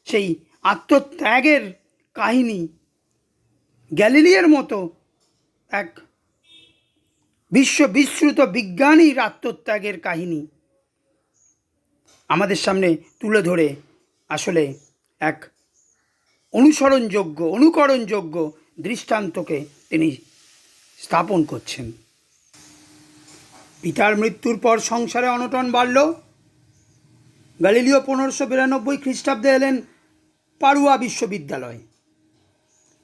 সেই আত্মত্যাগের কাহিনী গ্যালিলিওর মতো এক বিশ্ববিশ্রুত বিজ্ঞানীর আত্মত্যাগের কাহিনী আমাদের সামনে তুলে ধরে আসলে এক অনুকরণযোগ্য দৃষ্টান্তকে তিনি স্থাপন করছেন। পিতার মৃত্যুর পর সংসারে অনটন বাড়ল। গ্যালিলিও 1592 খ্রিস্টাব্দে এলেন পাড়ুয়া বিশ্ববিদ্যালয়।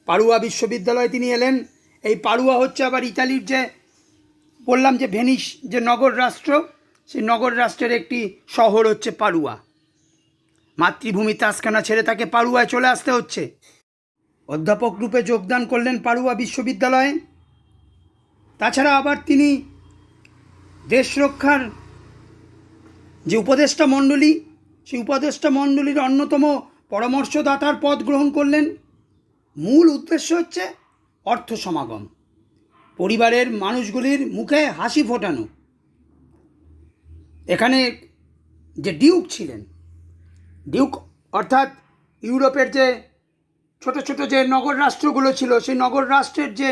পাড়ুয়া বিশ্ববিদ্যালয়ে তিনি এলেন। এই পাড়ুয়া হচ্ছে আবার ইতালির যে বললাম যে ভেনিস যে নগর রাষ্ট্র, সেই নগর রাষ্ট্রের একটি শহর হচ্ছে পাড়ুয়া। মাতৃভূমি তাসখানা ছেড়ে তাকে পাড়ুয়ায় চলে আসতে হচ্ছে। অধ্যাপক রূপে যোগদান করলেন পাড়ুয়া বিশ্ববিদ্যালয়ে। তাছাড়া আবার তিনি দেশ রক্ষার যে উপদেষ্টা মণ্ডলী, সেই উপদেষ্টা মণ্ডলীর অন্যতম পরামর্শদাতার পদ গ্রহণ করলেন। মূল উদ্দেশ্য হচ্ছে অর্থ সমাগম, পরিবারের মানুষগুলির মুখে হাসি ফোটানো। এখানে যে ডিউক ছিলেন, ডিউক অর্থাৎ ইউরোপের যে ছোট ছোট যে নগর রাষ্ট্রগুলো ছিল, সেই নগর রাষ্ট্রের যে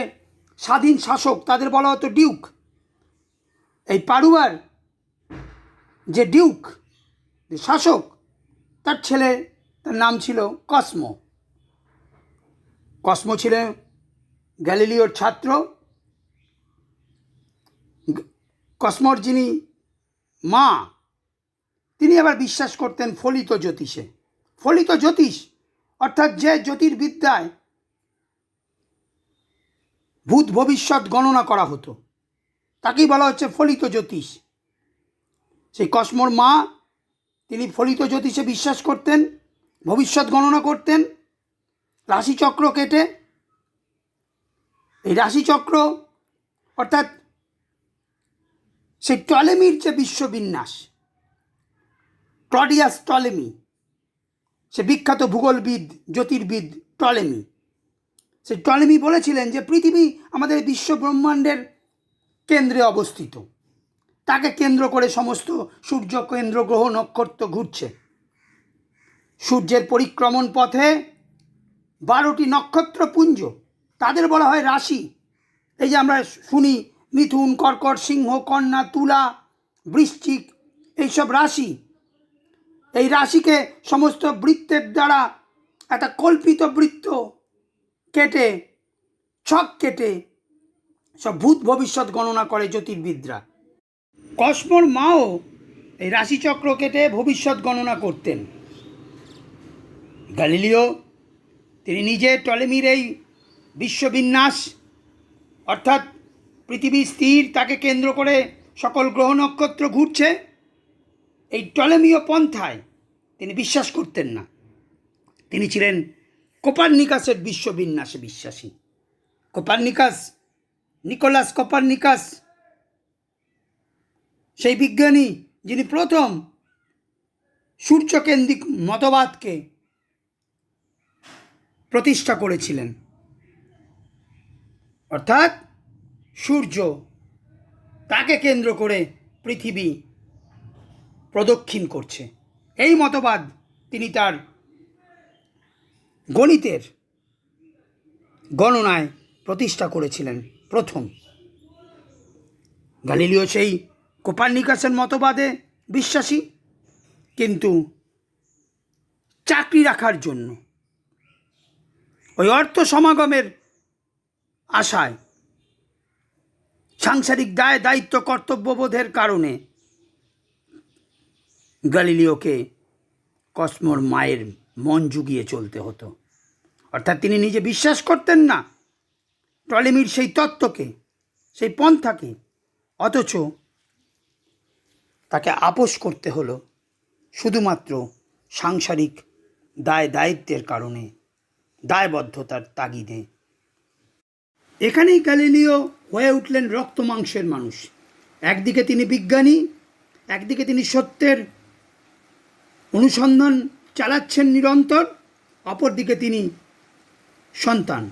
স্বাধীন শাসক তাদের বলা হতো ডিউক। এই পাড়ুয়ার যে ডিউক শাসক, তার ছেলে, তার নাম ছিল কসমো। কসমো ছিলেন গ্যালিলিওর ছাত্র। কসমোর যিনি মা, তিনি আবার বিশ্বাস করতেন ফলিত জ্যোতিষে। ফলিত জ্যোতিষ অর্থাৎ যে জ্যোতির্বিদ্যায় ভূত ভবিষ্যৎ গণনা করা হতো, তাকেই বলা হচ্ছে ফলিত জ্যোতিষ। সেই কসমোর মা, তিনি ফলিত জ্যোতিষে বিশ্বাস করতেন, ভবিষ্যৎ গণনা করতেন রাশিচক্র কেটে। এই রাশিচক্র অর্থাৎ সেই টলেমির যে বিশ্ববিন্যাস, ক্লডিয়াস টলেমি, সে বিখ্যাত ভূগোলবিদ জ্যোতির্বিদ টলেমি, সেই টলেমি বলেছিলেন যে পৃথিবী আমাদের বিশ্ব ব্রহ্মাণ্ডের কেন্দ্রে অবস্থিত। তাকে কেন্দ্র করে সমস্ত সূর্য, কেন্দ্র, গ্রহ, নক্ষত্র ঘুরছে। সূর্যের পরিক্রমণ পথে 12টি নক্ষত্রপুঞ্জ, তাদের বলা হয় রাশি। এই যে আমরা শুনি মিথুন, কর্কট, সিংহ, কন্যা, তুলা, বৃশ্চিক, এইসব রাশি। এই রাশিকে সমস্ত বৃত্তের দ্বারা একটা কল্পিত বৃত্ত কেটে, ছক কেটে সব ভূত ভবিষ্যৎ গণনা করে জ্যোতির্বিদরা। কসমোর মাও এই রাশিচক্র কেটে ভবিষ্যৎ গণনা করতেন। গ্যালিলিও তিনি নিজে টলেমির এই বিশ্ববিন্যাস অর্থাৎ পৃথিবী স্থির, তাকে কেন্দ্র করে সকল গ্রহ নক্ষত্র ঘুরছে, এই টলেমীয় পন্থায় তিনি বিশ্বাস করতেন না। তিনি ছিলেন কোপার্নিকাসের বিশ্ববিন্যাসে বিশ্বাসী। কোপার্নিকাস, নিকোলাস কোপার্নিকাস, সেই বিজ্ঞানী যিনি প্রথম সূর্যকেন্দ্রিক মতবাদকে প্রতিষ্ঠা করেছিলেন। অর্থাৎ সূর্য, তাকে কেন্দ্র করে পৃথিবী প্রদক্ষিণ করছে, এই মতবাদ তিনি তার গণিতের গণনায় প্রতিষ্ঠা করেছিলেন প্রথম। গ্যালিলিও সেই কোপার্নিকাসের মতবাদে বিশ্বাসী, কিন্তু চাকরি রাখার জন্য, ওই অর্থ সমাগমের আশায়, সাংসারিক দায় দায়িত্ব কর্তব্যবোধের কারণে গ্যালিলিওকে কসমোর মায়ের মন জুগিয়ে চলতে হতো। অর্থাৎ তিনি নিজে বিশ্বাস করতেন না টলেমির সেই তত্ত্বকে, সেই পন্থাকে, অথচ তাকে আপোস করতে হলো শুধুমাত্র সাংসারিক দায় দায়িত্বের কারণে, দায়বদ্ধতার তাগিদে। এখানেই গ্যালিলিও হয়ে উঠলেন রক্ত মাংসের মানুষ। একদিকে তিনি বিজ্ঞানী, একদিকে তিনি সত্যের অনুসন্ধান চালাচ্ছেন নিরন্তর, অপরদিকে তিনি সন্তান,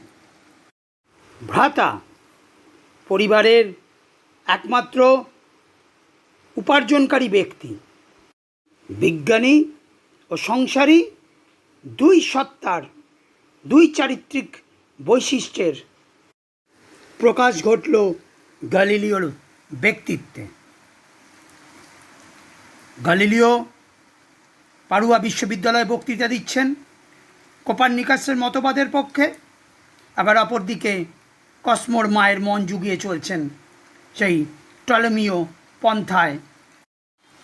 ভ্রাতা, পরিবারের একমাত্র উপার্জনকারী ব্যক্তি। বিজ্ঞানী ও সংসারী দুই সত্তার, দুই চারিত্রিক বৈশিষ্ট্যের প্রকাশ ঘটল গ্যালিলিওর ব্যক্তিত্বে। গ্যালিলিও পাড়ুয়া বিশ্ববিদ্যালয়ে বক্তৃতা দিচ্ছেন কোপার্নিকাসের মতবাদের পক্ষে। আবার অপরদিকে কসমোর মায়ের মন জুগিয়ে চলছেন সেই টলেমীয় পন্থায়,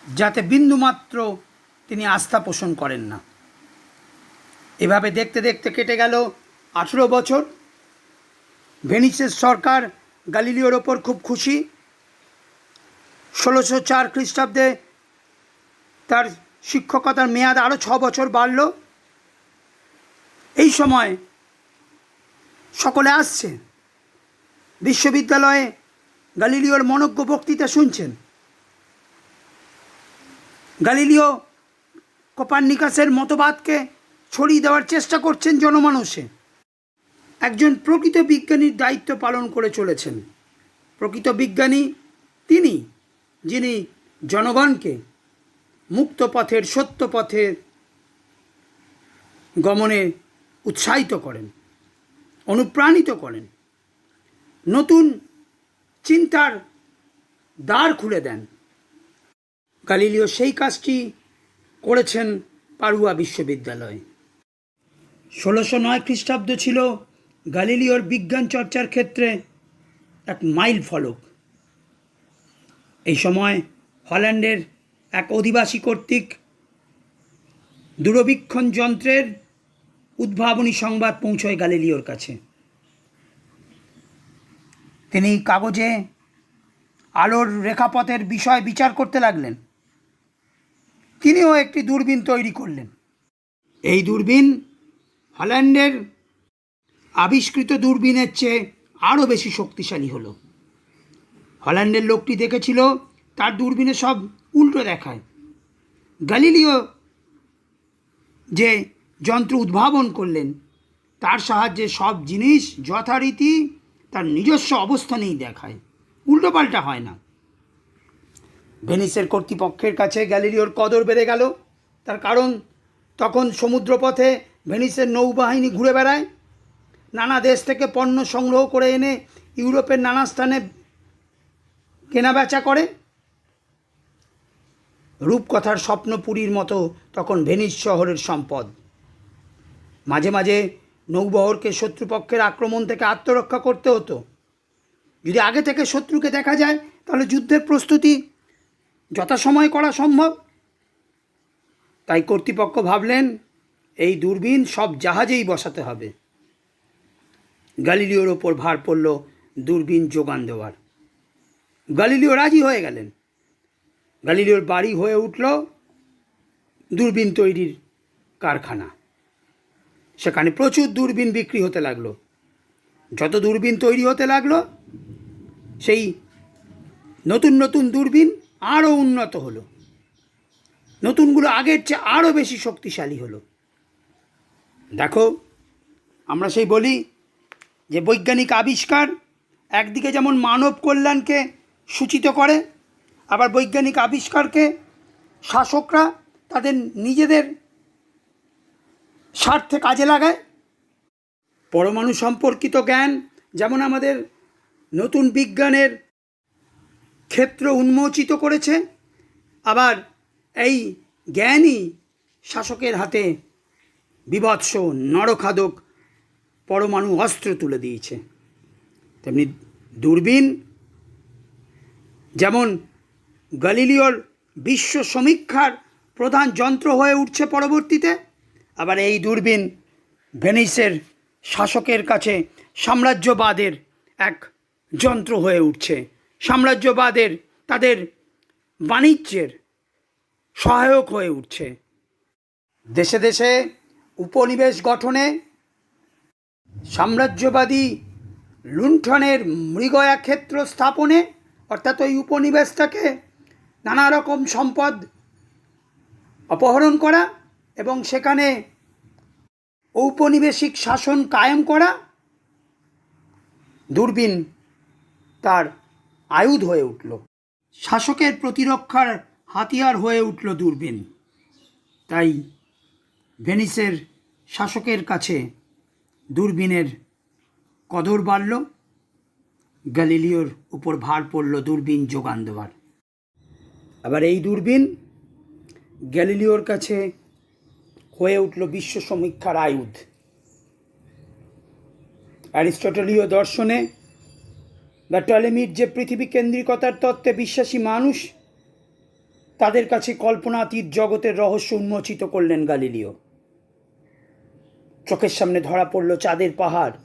যাতে বিন্দুমাত্র তিনি আস্থা পোষণ করেন না। এভাবে দেখতে দেখতে কেটে গেল 18 বছর। ভেনিসের সরকার গ্যালিলিওর ওপর খুব খুশি। 1604 খ্রিস্টাব্দে তার শিক্ষকতার মেয়াদ আরও 6 বছর বাড়ল। এই সময় সকলে আসছে বিশ্ববিদ্যালয়ে, গ্যালিলিওর মনজ্ঞ বক্তৃতা শুনছেন। গ্যালিলিও কোপার্নিকাসের মতবাদকে ছড়িয়ে দেওয়ার চেষ্টা করছেন জনমানসে। একজন প্রকৃত বিজ্ঞানীর দায়িত্ব পালন করে চলেছেন। প্রকৃত বিজ্ঞানী তিনি, যিনি জনগণকে মুক্ত পথের, সত্য পথে গমনে উৎসাহিত করেন, অনুপ্রাণিত করেন, নতুন চিন্তার দ্বার খুলে দেন। গ্যালিলিও সেই কাজটি করেছেন পাড়ুয়া বিশ্ববিদ্যালয়ে। 1609 খ্রিস্টাব্দ ছিল গ্যালিলিওর বিজ্ঞান চর্চার ক্ষেত্রে এক মাইল ফলক। এই সময় হল্যান্ডের এক অধিবাসী কর্তৃক দূরবীক্ষণ যন্ত্রের উদ্ভাবনী সংবাদ পৌঁছয় গ্যালিলিওর কাছে। তিনি কাগজে আলোর রেখাপথের বিষয় বিচার করতে লাগলেন। তিনিও একটি দূরবীন তৈরি করলেন। এই দূরবীন হল্যান্ডের আবিষ্কৃত দূরবীনের চেয়ে আরও বেশি শক্তিশালী হলো। হল্যান্ডের লোকটি দেখেছিল তার দূরবীনে সব উল্টো দেখায়। গ্যালিলিও যে যন্ত্র উদ্ভাবন করলেন তার সাহায্যে সব জিনিস যথারীতি তার নিজস্ব অবস্থানেই দেখায়, উল্টোপাল্টা হয় না। ভেনিসের কর্তৃপক্ষের কাছে গ্যালিলিওর কদর বেড়ে গেল। তার কারণ তখন সমুদ্রপথে ভেনিসের নৌবাহিনী ঘুরে বেড়ায়, নানা দেশ থেকে পণ্য সংগ্রহ করে এনে ইউরোপের নানা স্থানে কেনাবেচা করে। রূপকথার স্বপ্নপুরীর মতো তখন ভেনিস শহরের সম্পদ। মাঝে মাঝে নৌবহরকে শত্রুপক্ষের আক্রমণ থেকে আত্মরক্ষা করতে হতো। যদি আগে থেকে শত্রুকে দেখা যায় তাহলে যুদ্ধের প্রস্তুতি যথাসময়ে করা সম্ভব। তাই কর্তৃপক্ষ ভাবলেন এই দূরবীন সব জাহাজেই বসাতে হবে। গ্যালিলিওর ওপর ভার পড়ল দূরবীন যোগান দেওয়ার। গ্যালিলিও রাজি হয়ে গেলেন। গ্যালিলিওর বাড়ি হয়ে উঠল দূরবীন তৈরির কারখানা। সেখানে প্রচুর দূরবীন বিক্রি হতে লাগলো। যত দূরবীন তৈরি হতে লাগলো, সেই নতুন নতুন দূরবীন আরও উন্নত হলো। নতুনগুলো আগের চেয়ে আরও বেশি শক্তিশালী হলো। দেখো, আমরা সেই বলি যে বৈজ্ঞানিক আবিষ্কার একদিকে যেমন মানব কল্যাণকে সূচিত করে, আবার বৈজ্ঞানিক আবিষ্কারকে শাসকরা তাদের নিজেদের স্বার্থে কাজে লাগায়। পরমাণু সম্পর্কিত জ্ঞান যেমন আমাদের নতুন বিজ্ঞানের ক্ষেত্র উন্মোচিত করেছে, আবার এই জ্ঞানই শাসকের হাতে বীভৎস নরখাদক পরমাণু অস্ত্র তুলে দিয়েছে। তেমনি দূরবীন যেমন গ্যালিলিওর বিশ্ব সমীক্ষার প্রধান যন্ত্র হয়ে উঠছে পরবর্তীতে, আবার এই দূরবীন ভেনিসের শাসকের কাছে সাম্রাজ্যবাদের এক যন্ত্র হয়ে উঠছে। সাম্রাজ্যবাদের, তাদের বাণিজ্যের সহায়ক হয়ে উঠছে। দেশে দেশে উপনিবেশ গঠনে, সাম্রাজ্যবাদী লুণ্ঠনের মৃগয়া ক্ষেত্র স্থাপনে, অর্থাৎ ওই উপনিবেশটাকে নানা রকম সম্পদ অপহরণ করা এবং সেখানে ঔপনিবেশিক শাসন কায়েম করা, দূরবীন তার আয়ুধ হয়ে উঠল। শাসকের প্রতিরক্ষার হাতিয়ার হয়ে উঠল দূরবীন। তাই ভেনিসের শাসকের কাছে দূরবীনের কদর বাড়ল। গ্যালিলিওর উপর ভার পড়ল দূরবীন যোগান দেওয়ার। আবার এই দূরবীন গ্যালিলিওর কাছে হয়ে উঠল বিশ্ব সমীক্ষার আয়ুধ। অ্যারিস্টটলীয় দর্শনে বা টলেমির যে পৃথিবী কেন্দ্রিকতার তত্ত্বে বিশ্বাসী মানুষ, তাদের কাছে কল্পনাতীত জগতের রহস্য উন্মোচিত করলেন গ্যালিলিও। চোখের সামনে ধরা পড়ল চাঁদের পাহাড়,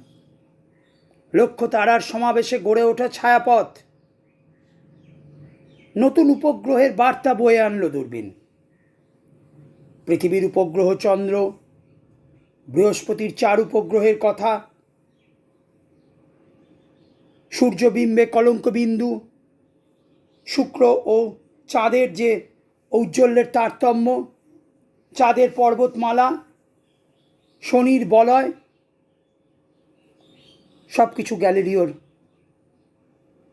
লক্ষ তারার সমাবেশে গড়ে ওঠা ছায়াপথ। নতুন উপগ্রহের বার্তা বয়ে আনল দূরবীন। পৃথিবীর উপগ্রহ চন্দ্র, বৃহস্পতির 4 উপগ্রহের কথা, সূর্যবিম্বে কলঙ্কবিন্দু, শুক্র ও চাঁদের যে ঔজ্জ্বল্যের তারতম্য, চাঁদের পর্বতমালা, শনির বলয়, সব কিছু গ্যালিলিওর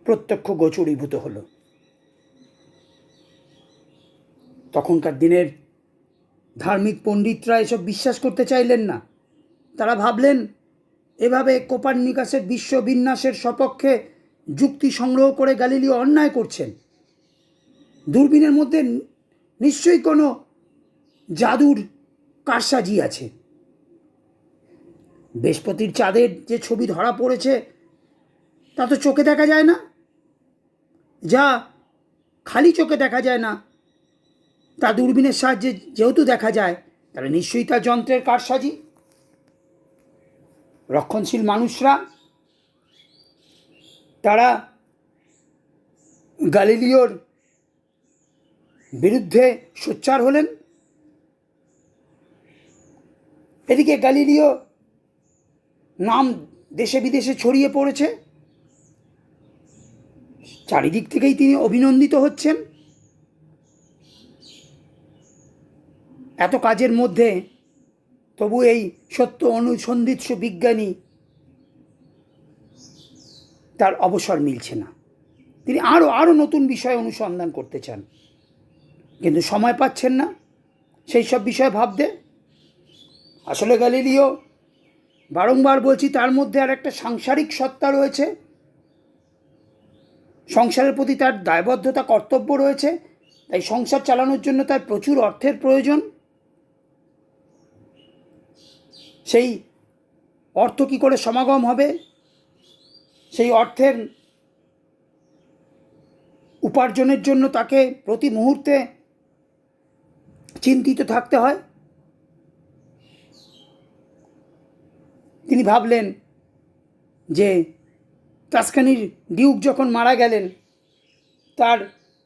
প্রত্যক্ষ গোচরীভূত হল। তখনকার দিনের ধার্মিক পণ্ডিতরা এসব বিশ্বাস করতে চাইলেন না। তারা ভাবলেন, এভাবে কোপার্নিকাসের বিশ্ববিন্যাসের সপক্ষে যুক্তি সংগ্রহ করে গ্যালিলিও অন্যায় করছেন। দূরবীনের মধ্যে নিশ্চয়ই কোনো জাদুর কারসাজি আছে। বৃহস্পতির চাঁদের যে ছবি ধরা পড়েছে তা তো চোখে দেখা যায় না, যা খালি চোখে দেখা যায় না তা দূরবীনের সাহায্যে যেহেতু দেখা যায়, তাহলে নিশ্চয়ই তা যন্ত্রের কারসাজি। রক্ষণশীল মানুষরা তারা গ্যালিলিওর বিরুদ্ধে সোচ্চার হলেন। এদিকে গ্যালিলিও নাম দেশে বিদেশে ছড়িয়ে পড়েছে, চারিদিক থেকেই তিনি অভিনন্দিত হচ্ছেন। এত কাজের মধ্যে তবু এই সত্য অনুসন্ধিৎসু বিজ্ঞানী তার অবসর মিলছে না। তিনি আরও নতুন বিষয় অনুসন্ধান করতে চান, কিন্তু সময় পাচ্ছেন না সেই সব বিষয় ভাবতে। আসলে গ্যালিলিও, বারংবার বলছি, তার মধ্যে আর একটা সাংসারিক সত্তা রয়েছে, সংসারের প্রতি তার দায়বদ্ধতা, কর্তব্য রয়েছে। তাই সংসার চালানোর জন্য তার প্রচুর অর্থের প্রয়োজন। সেই অর্থ কী করে সমাগম হবে, সেই অর্থের উপার্জনের জন্য তাকে প্রতি মুহূর্তে চিন্তিত থাকতে হয়। তিনি ভাবলেন যে টাস্কানির ডিউক যখন মারা গেলেন, তার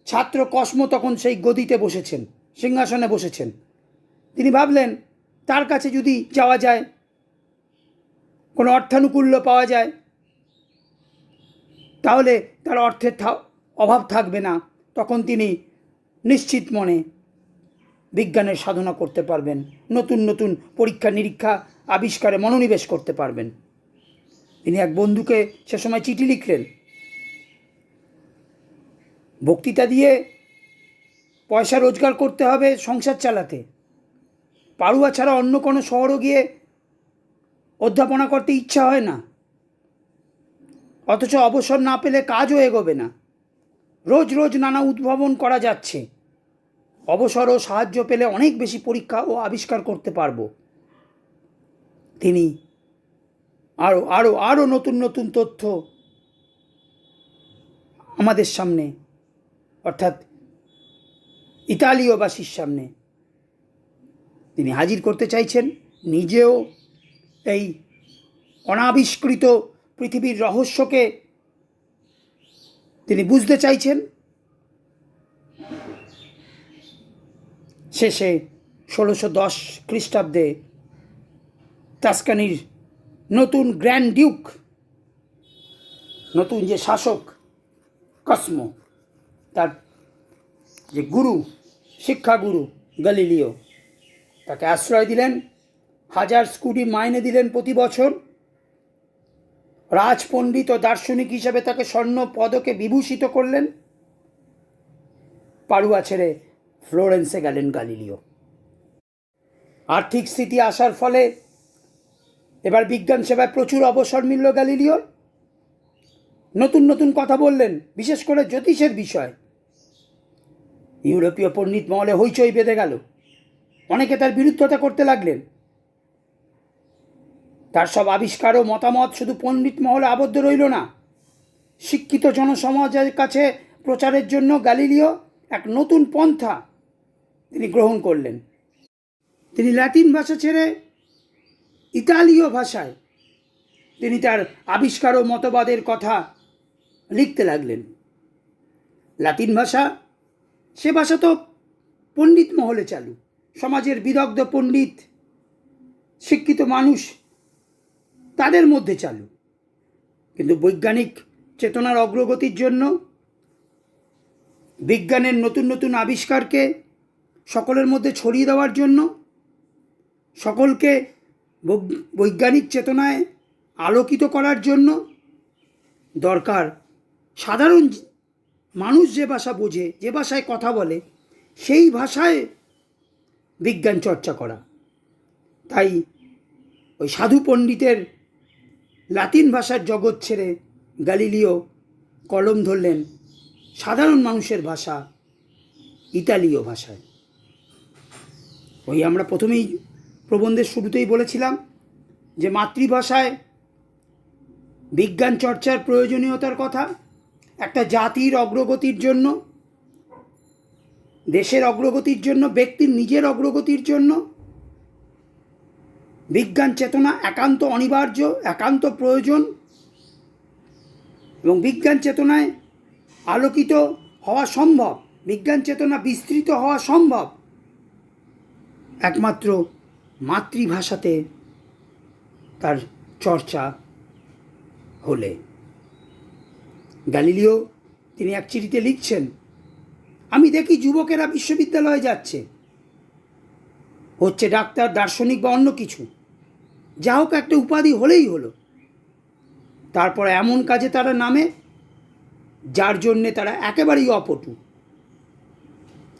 ছাত্র কসমো তখন সেই গদিতে বসেছেন, সিংহাসনে বসেছেন। তিনি ভাবলেন, তার কাছে যদি যাওয়া যায়, কোনো অর্থানুকূল্য পাওয়া যায়, তাহলে তার অর্থের অভাব থাকবে না। তখন তিনি নিশ্চিত মনে বিজ্ঞানের সাধনা করতে পারবেন, নতুন নতুন পরীক্ষা নিরীক্ষা আবিষ্কারে মনোনিবেশ করতে পারবেন। তিনি এক বন্ধুকে সে সময় চিঠি লিখলেন, বক্তৃতা দিয়ে পয়সা রোজগার করতে হবে সংসার চালাতে, পাড়ুয়া ছাড়া অন্য কোনো শহরও গিয়ে অধ্যাপনা করতে ইচ্ছা হয় না, অথচ অবসর না পেলে কাজও এগোবে না। রোজ রোজ নানা উদ্ভাবন করা যাচ্ছে, অবসর ও সাহায্য পেলে অনেক বেশি পরীক্ষা ও আবিষ্কার করতে পারবো। তিনি আরও নতুন নতুন তথ্য আমাদের সামনে, অর্থাৎ ইতালীয়বাসীর সামনে তিনি হাজির করতে চাইছেন। নিজেও এই অনাবিষ্কৃত পৃথিবীর রহস্যকে তিনি বুঝতে চাইছেন। শেষে 1610 খ্রিস্টাব্দে টাস্কানির নতুন গ্র্যান্ড ডিউক, নতুন যে শাসক কসমো, তার যে গুরু, শিক্ষাগুরু গ্যালিলিও, তাকে আশ্রয় দিলেন, 1000 স্কুডি মাইনে দিলেন প্রতি বছর। রাজপণ্ডিত ও দার্শনিক হিসাবে তাকে স্বর্ণ পদকে বিভূষিত করলেন। পাড়ুয়া ছেড়ে ফ্লোরেন্সে গেলেন গ্যালিলিও। আর্থিক স্থিতি আসার ফলে এবার বিজ্ঞান সেবায় প্রচুর অবসর মিলল গ্যালিলিওর। নতুন নতুন কথা বললেন, বিশেষ করে জ্যোতিষের বিষয়। ইউরোপীয় পণ্ডিত মহলে হইচই বেঁধে গেল, অনেকে তার বিরুদ্ধতা করতে লাগলেন। তার সব আবিষ্কার ও মতামত শুধু পণ্ডিত মহলে আবদ্ধ রইল না, শিক্ষিত জনসমাজের কাছে প্রচারের জন্য গ্যালিলিও এক নতুন পন্থা তিনি গ্রহণ করলেন। তিনি ল্যাটিন ভাষা ছেড়ে ইতালীয় ভাষায় তিনি তার আবিষ্কার ও মতবাদের কথা লিখতে লাগলেন। লাতিন ভাষা, সে ভাষা তো পণ্ডিত মহলে চালু, সমাজের বিদগ্ধ পণ্ডিত শিক্ষিত মানুষ তাদের মধ্যে চালু, কিন্তু বৈজ্ঞানিক চেতনার অগ্রগতির জন্য, বিজ্ঞানের নতুন নতুন আবিষ্কারকে সকলের মধ্যে ছড়িয়ে দেওয়ার জন্য, সকলকে বৈজ্ঞানিক চেতনায় আলোকিত করার জন্য দরকার সাধারণ মানুষ যে ভাষা বোঝে, যে ভাষায় কথা বলে, সেই ভাষায় বিজ্ঞান চর্চা করা। তাই ওই সাধু পণ্ডিতের লাতিন ভাষার জগৎ ছেড়ে গ্যালিলিও কলম ধরলেন সাধারণ মানুষের ভাষা, ইতালীয় ভাষায়। ওই আমরা প্রথমেই প্রবন্ধের শুরুতেই বলেছিলাম যে মাতৃভাষায় বিজ্ঞান চর্চার প্রয়োজনীয়তার কথা। একটা জাতির অগ্রগতির জন্য, দেশের অগ্রগতির জন্য, ব্যক্তির নিজের অগ্রগতির জন্য বিজ্ঞান চেতনা একান্ত অনিবার্য, একান্ত প্রয়োজন। এবং বিজ্ঞান চেতনায় আলোকিত হওয়া সম্ভব, বিজ্ঞান চেতনা বিস্তৃত হওয়া সম্ভব একমাত্র মাতৃভাষাতে তার চর্চা হলে। গ্যালিলিও তিনি এক চিঠিতে লিখছেন, আমি দেখি যুবকেরা বিশ্ববিদ্যালয়ে যাচ্ছে, হচ্ছে ডাক্তার, দার্শনিক বা অন্য কিছু, যা হোক একটা উপাধি হলেই হলো। তারপর এমন কাজে তারা নামে যার জন্যে তারা একেবারেই অপটু।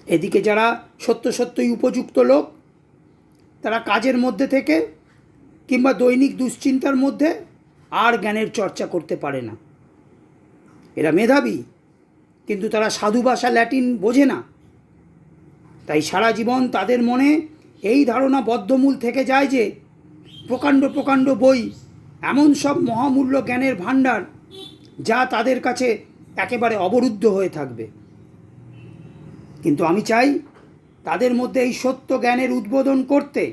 এদিকে যারা সত্যই উপযুক্ত লোক, তারা কাজের মধ্যে থেকে কিংবা দৈনিক দুশ্চিন্তার মধ্যে আর জ্ঞানের চর্চা করতে পারে না। এরা মেধাবী, কিন্তু তারা সাধু ভাষা ল্যাটিন বোঝে না। তাই সারা জীবন তাদের মনে এই ধারণা বদ্ধমূল থেকে যায় যে প্রকাণ্ড প্রকাণ্ড বই, এমন সব মহামূল্য জ্ঞানের ভাণ্ডার যা তাদের কাছে একেবারে অবরুদ্ধ হয়ে থাকবে। কিন্তু আমি চাই তাদের মধ্যে এই সত্য জ্ঞানের উদ্বোধন করতে,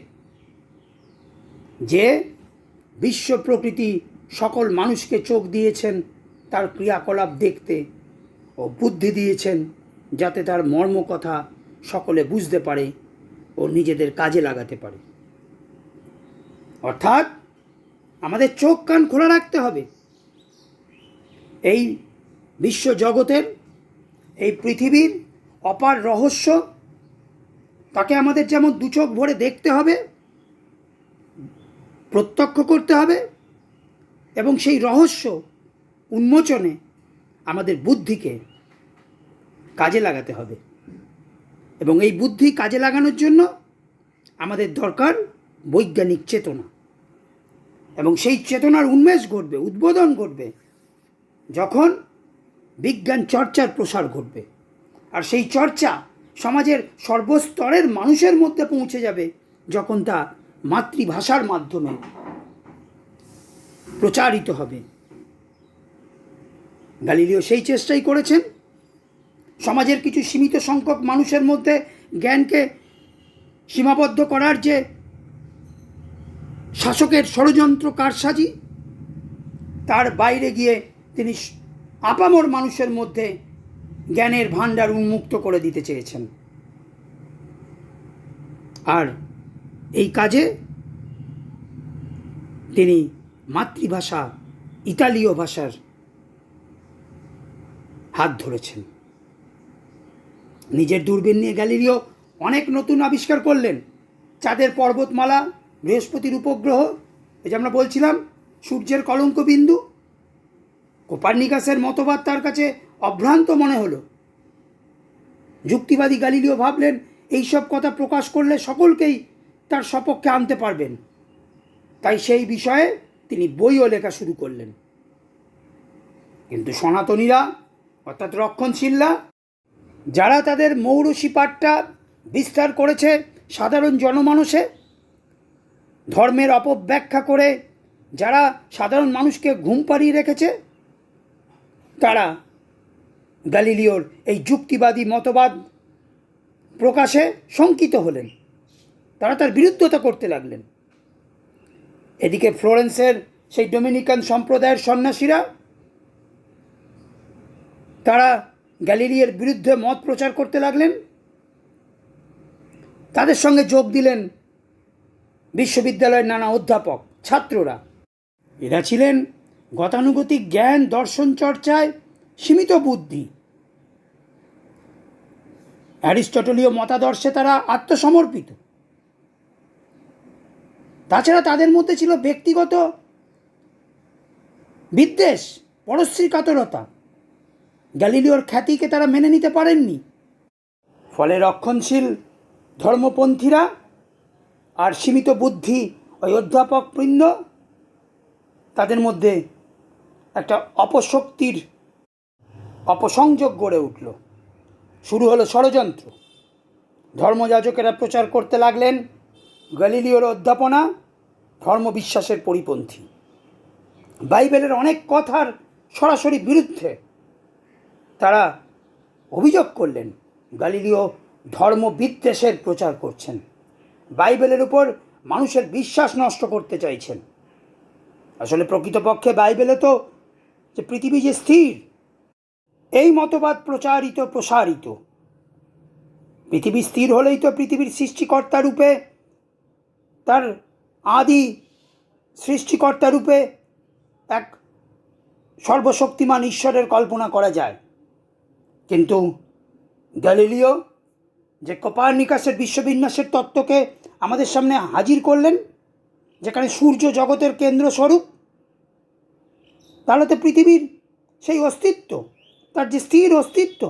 যে বিশ্ব প্রকৃতি সকল মানুষকে চোখ দিয়েছেন তার ক্রিয়াকলাপ দেখতে, ও বুদ্ধি দিয়েছেন যাতে তার মর্ম কথা সকলে বুঝতে পারে ও নিজেদের কাজে লাগাতে পারে। অর্থাৎ আমাদের চোখ কান খোলা রাখতে হবে। এই বিশ্ব জগতের, এই পৃথিবীর অপার রহস্য, তাকে আমাদের যেমন দু চোখ ভরে দেখতে হবে, প্রত্যক্ষ করতে হবে, এবং সেই রহস্য উন্মোচনে আমাদের বুদ্ধিকে কাজে লাগাতে হবে। এবং এই বুদ্ধি কাজে লাগানোর জন্য আমাদের দরকার বৈজ্ঞানিক চেতনা। এবং সেই চেতনার উন্মেষ ঘটবে, উদ্বোধন ঘটবে যখন বিজ্ঞান চর্চার প্রসার ঘটবে। আর সেই চর্চা সমাজের সর্বস্তরের মানুষের মধ্যে পৌঁছে যাবে যখন তা মাতৃভাষার মাধ্যমে প্রচারিত হবে। গ্যালিলিও সেই চেষ্টাই করেছেন। সমাজের কিছু সীমিত সংখ্যক মানুষের মধ্যে জ্ঞানকে সীমাবদ্ধ করার যে শাসকের ষড়যন্ত্র কারসাজি, তার বাইরে গিয়ে তিনি আপামর মানুষের মধ্যে জ্ঞানের ভাণ্ডার উন্মুক্ত করে দিতে চেয়েছেন। আর এই কাজে তিনি মাতৃভাষা ইতালীয় ভাষার হাত ধরেছেন। নিজের দূরবীন নিয়ে গ্যালিলিও অনেক নতুন আবিষ্কার করলেন। চাঁদের পর্বতমালা, বৃহস্পতির উপগ্রহ, এই যে আমরা বলছিলাম সূর্যের কলঙ্ক বিন্দু, কোপার্নিকাসের মতবাদ তার কাছে অভ্রান্ত মনে হলো। যুক্তিবাদী গ্যালিলিও ভাবলেন এইসব কথা প্রকাশ করলে সকলকেই তার সপক্ষে আনতে পারবেন। তাই সেই বিষয়ে তিনি বইও লেখা শুরু করলেন। কিন্তু সনাতনীরা, অর্থাৎ রক্ষণশীলরা, যারা তাদের মৌরসী পাঠটা বিস্তার করেছে সাধারণ জনমানসে, ধর্মের অপব্যাখ্যা করে যারা সাধারণ মানুষকে ঘুম পাড়িয়ে রেখেছে, তারা গ্যালিলিওর এই যুক্তিবাদী মতবাদ প্রকাশে শঙ্কিত হলেন। তারা তার বিরুদ্ধতা করতে লাগলেন। এদিকে ফ্লোরেন্সের সেই ডোমিনিকান সম্প্রদায়ের সন্ন্যাসীরা, তারা গ্যালিলিওর বিরুদ্ধে মত প্রচার করতে লাগলেন। তাদের সঙ্গে যোগ দিলেন বিশ্ববিদ্যালয়ের নানা অধ্যাপক, ছাত্ররা। এরা ছিলেন গতানুগতিক জ্ঞান দর্শন চর্চায় সীমিত বুদ্ধি। অ্যারিস্টটলীয় মতাদর্শে তারা আত্মসমর্পিত। তাছাড়া তাদের মধ্যে ছিল ব্যক্তিগত বিদ্বেষ, পরশ্রী কাতরতা। গ্যালিলিওর খ্যাতিকে তারা মেনে নিতে পারেননি। ফলে রক্ষণশীল ধর্মপন্থীরা আর সীমিত বুদ্ধি ওই অধ্যাপকবৃন্দ, তাদের মধ্যে একটা অপশক্তির অপসংযোগ গড়ে উঠল। শুরু হলো ষড়যন্ত্র। ধর্মযাজকেরা প্রচার করতে লাগলেন গ্যালিলিওর অধ্যাপনা ধর্মবিশ্বাসের পরিপন্থী। বাইবেলের অনেক কথার সরাসরি বিরুদ্ধে তারা অভিযোগ করলেন গ্যালিলিও ধর্মবিদ্বেষের প্রচার করছেন, বাইবেলের উপর মানুষের বিশ্বাস নষ্ট করতে চাইছেন। আসলে প্রকৃতপক্ষে বাইবেলে তো যে পৃথিবী যে স্থির, এই মতবাদ প্রসারিত। পৃথিবী স্থির হলেই তো পৃথিবীর সৃষ্টিকর্তা রূপে, তার আদি সৃষ্টিকর্তা রূপে এক সর্বশক্তিমান ঈশ্বরের কল্পনা করা যায়। কিন্তু গ্যালিলিও যে কোপার্নিকাসের বিশ্ববিন্যাসের তত্ত্বকে আমাদের সামনে হাজির করলেন, যেখানে সূর্য জগতের কেন্দ্রস্বরূপ, তাহলে তো পৃথিবীর সেই অস্তিত্ব, তার যে স্থির অস্তিত্ব,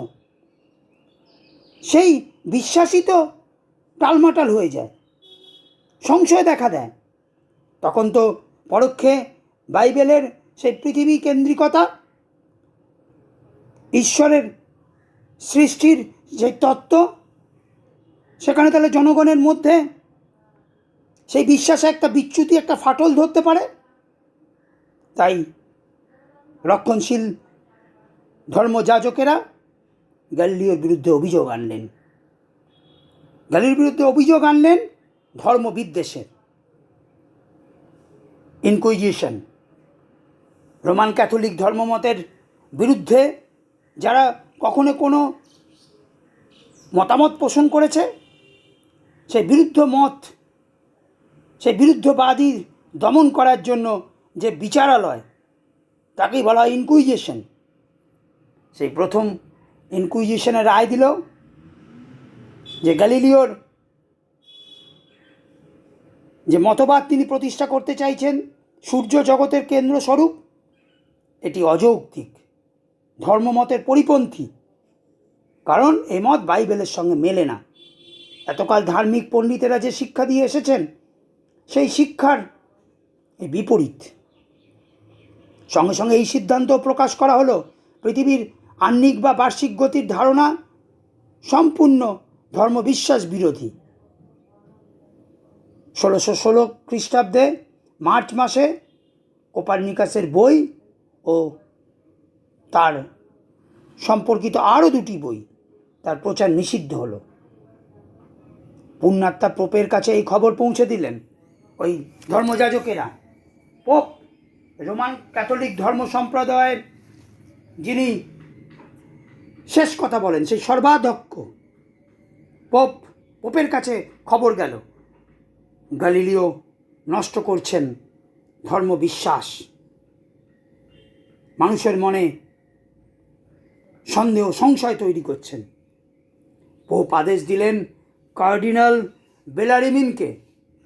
সেই বিশ্বাসই তো টালমাটাল হয়ে যায়, সংশয় দেখা দেয়। তখন তো পরোক্ষে বাইবেলের সেই পৃথিবী কেন্দ্রিকতা, ঈশ্বরের সৃষ্টির যে তত্ত্ব, সেখানে তাহলে জনগণের মধ্যে সেই বিশ্বাসে একটা বিচ্যুতি, একটা ফাটল ধরতে পারে। তাই রক্ষণশীল ধর্মযাজকেরা গ্যালিলিওর বিরুদ্ধে অভিযোগ আনলেন। ধর্মবিদ্বেষের, ইনকুইজিশন। রোমান ক্যাথলিক ধর্মমতের বিরুদ্ধে যারা কখনো কোনো মতামত পোষণ করেছে, সেই বিরুদ্ধবাদী দমন করার জন্য যে বিচারালয়, তাকেই বলা হয় ইনকুইজিশন। সেই প্রথম ইনকুইজিশনের রায় দিল যে গ্যালিলিওর যে মতবাদ তিনি প্রতিষ্ঠা করতে চাইছেন, সূর্য জগতের কেন্দ্রস্বরূপ, এটি অযৌক্তিক, ধর্মমতের পরিপন্থী। কারণ এই মত বাইবেলের সঙ্গে মেলে না। এতকাল ধার্মিক পণ্ডিতেরা যে শিক্ষা দিয়ে এসেছেন, সেই শিক্ষার বিপরীত। সঙ্গে সঙ্গে এই সিদ্ধান্ত প্রকাশ করা হলো পৃথিবীর আহ্নিক বা বার্ষিক গতির ধারণা সম্পূর্ণ ধর্মবিশ্বাস বিরোধী। 1616 খ্রিস্টাব্দে মার্চ মাসে কোপার্নিকাসের বই ও তার সম্পর্কিত আরও দুটি বই, তার প্রচার নিষিদ্ধ হলো। পুণ্যাত্মা পোপের কাছে এই খবর পৌঁছে দিলেন ওই ধর্মযাজকেরা। পোপ, রোমান ক্যাথলিক ধর্ম সম্প্রদায়ের যিনি শেষ কথা বলেন, সেই সর্বাধ্যক্ষ পোপের কাছে খবর গেল গ্যালিলিও নষ্ট করছেন ধর্মবিশ্বাস, মানুষের মনে সন্দেহ সংশয় তৈরি করছেন। পোপ আদেশ দিলেন কার্ডিনাল বেলারিমিনকে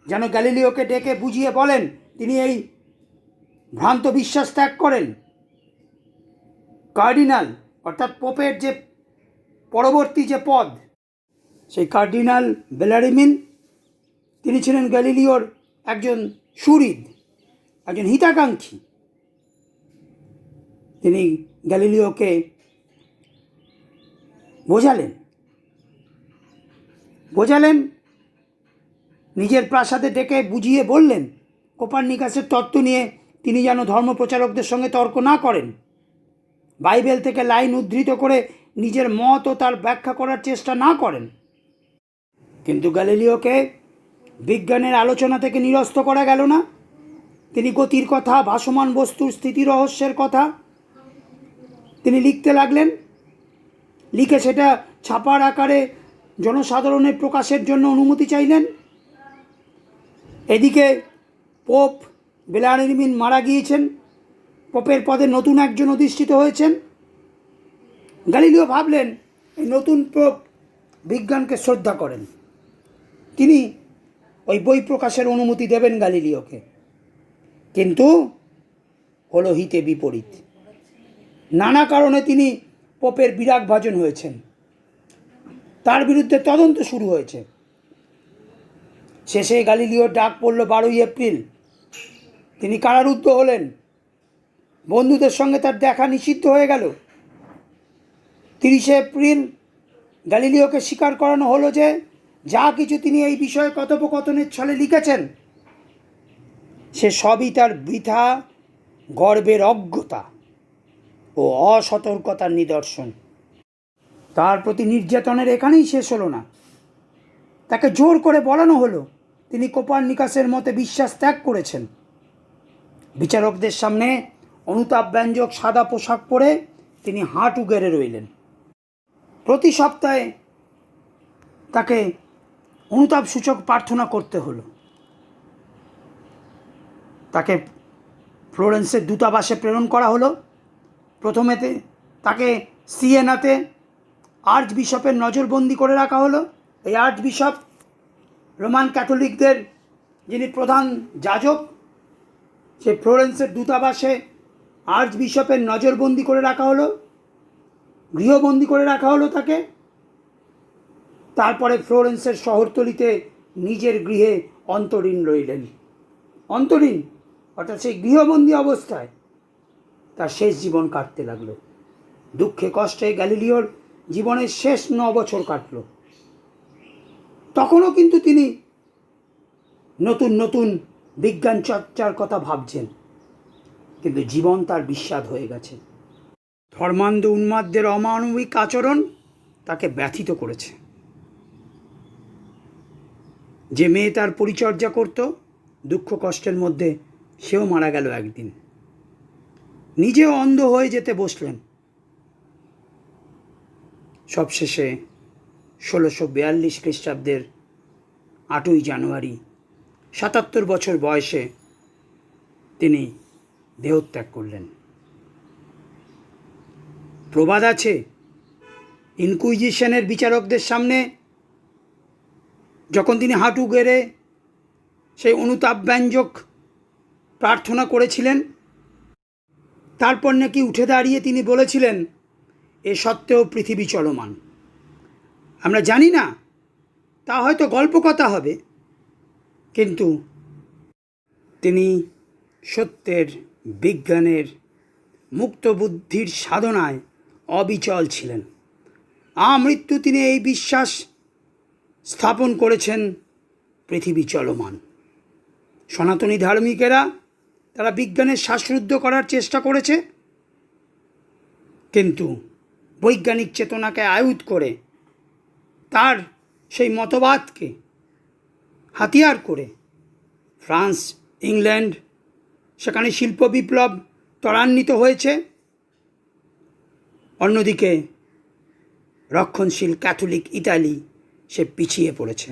যেন গ্যালিলিওকে ডেকে বুঝিয়ে বলেন তিনি এই ভ্রান্ত বিশ্বাস ত্যাগ করেন। কার্ডিনাল অর্থাৎ পোপের যে পরবর্তী যে পদ, সেই কার্ডিনাল বেলারিমিন, তিনি ছিলেন গ্যালিলিওর একজন সুহৃদ, একজন হিতাকাঙ্ক্ষী। তিনি গ্যালিলিওকে বোঝালেন, নিজের প্রাসাদে ডেকে বুঝিয়ে বললেন কোপার্নিকাসের তত্ত্ব নিয়ে তিনি যেন ধর্মপ্রচারকদের সঙ্গে তর্ক না করেন, বাইবেল থেকে লাইন উদ্ধৃত করে নিজের মত ও তার ব্যাখ্যা করার চেষ্টা না করেন। কিন্তু গ্যালিলিওকে বিজ্ঞানের আলোচনা থেকে নিরস্ত করা গেল না। তিনি গতির কথা, ভাসমান বস্তুর স্থিতি রহস্যের কথা তিনি লিখতে লাগলেন। লিখে সেটা ছাপার আকারে জনসাধারণের প্রকাশের জন্য অনুমতি চাইলেন। এদিকে পোপ বেলারিমিন মারা গিয়েছেন, পোপের পদে নতুন একজন অধিষ্ঠিত হয়েছেন। গ্যালিলিও ভাবলেন এই নতুন পোপ বিজ্ঞানকে শ্রদ্ধা করেন, তিনি ওই বই প্রকাশের অনুমতি দেবেন গ্যালিলিওকে। কিন্তু হলো হিতে বিপরীত। নানা কারণে তিনি পোপের বিরাগভাজন হয়েছেন, তার বিরুদ্ধে তদন্ত শুরু হয়েছে। শেষে গ্যালিলিওর ডাক পড়ল 12ই এপ্রিল। তিনি কারারুদ্ধ হলেন, বন্ধুদের সঙ্গে তার দেখা নিষিদ্ধ হয়ে গেল। 30শে এপ্রিল গ্যালিলিওকে স্বীকার করানো হলো যে যা কিছু তিনি এই বিষয়ে কথোপকথনের ছলে লিখেছেন সে সবই তার বৃথা গর্বের অজ্ঞতা ও অসতর্কতার নিদর্শন। তার প্রতি নির্যাতনের এখানেই শেষ হলো না। তাকে জোর করে বলানো হলো তিনি কোপার্নিকাসের মতে বিশ্বাস ত্যাগ করেছেন। বিচারকদের সামনে অনুতাপব্যঞ্জক সাদা পোশাক পরে তিনি হাঁটু গেড়ে রইলেন। প্রতি সপ্তাহে তাকে অনুতাপসূচক প্রার্থনা করতে হলো। তাকে ফ্লোরেন্সের দূতাবাসে প্রেরণ করা হলো। প্রথমেতে তাকে সিয়েনাতে আর্চ বিশপের নজরবন্দি করে রাখা হলো। এই আর্চ বিশপ রোমান ক্যাথলিকদের যিনি প্রধান যাজক, সে ফ্লোরেন্সের দূতাবাসে আর্চ বিশপের নজরবন্দি করে রাখা হলো, গৃহবন্দী করে রাখা হলো তাকে। তারপরে ফ্লোরেন্সের শহরতলিতে নিজের গৃহে অন্তরীণ রইলেন। অন্তরীণ অর্থাৎ সেই গৃহবন্দী অবস্থায় তার শেষ জীবন কাটতে লাগলো। দুঃখে কষ্টে গ্যালিলিওর জীবনের শেষ 9 বছর কাটল। তখনও কিন্তু তিনি নতুন নতুন বিজ্ঞান চর্চার কথা ভাবছেন, কিন্তু জীবন তার বিস্বাদ হয়ে গেছে। ধর্মান্ধ উন্মাদদের অমানবিক আচরণ তাকে ব্যথিত করেছে। যে মেয়ে তার পরিচর্যা করত, দুঃখ কষ্টের মধ্যে সেও মারা গেল একদিন। নিজেও অন্ধ হয়ে যেতে বসলেন। সবশেষে 1642 খ্রিস্টাব্দের 8ই জানুয়ারি 77 বছর বয়সে তিনি দেহত্যাগ করলেন। প্রবাদ আছে, ইনকুইজিশনের বিচারকদের সামনে যখন তিনি হাঁটু গেড়ে সেই অনুতাপব্যঞ্জক প্রার্থনা করেছিলেন, তারপর নাকি উঠে দাঁড়িয়ে তিনি বলেছিলেন, এ সত্ত্বেও পৃথিবী চলমান। আমরা জানি না, তা হয়তো গল্পকথা হবে, কিন্তু তিনি সত্যের, বিজ্ঞানের, মুক্ত বুদ্ধির সাধনায় অবিচল ছিলেন। আমৃত্যু তিনি এই বিশ্বাস স্থাপন করেছেন, পৃথিবী চলমান। সনাতনী ধার্মিকেরা তারা বিজ্ঞানের শ্বাসরুদ্ধ করার চেষ্টা করেছে, কিন্তু বৈজ্ঞানিক চেতনাকে আয়ত্ত করে তার সেই মতবাদকে হাতিয়ার করে ফ্রান্স, ইংল্যান্ড, সেখানে শিল্প বিপ্লব ত্বরান্বিত হয়েছে। অন্যদিকে রক্ষণশীল ক্যাথলিক ইতালি সে পিছিয়ে পড়েছে।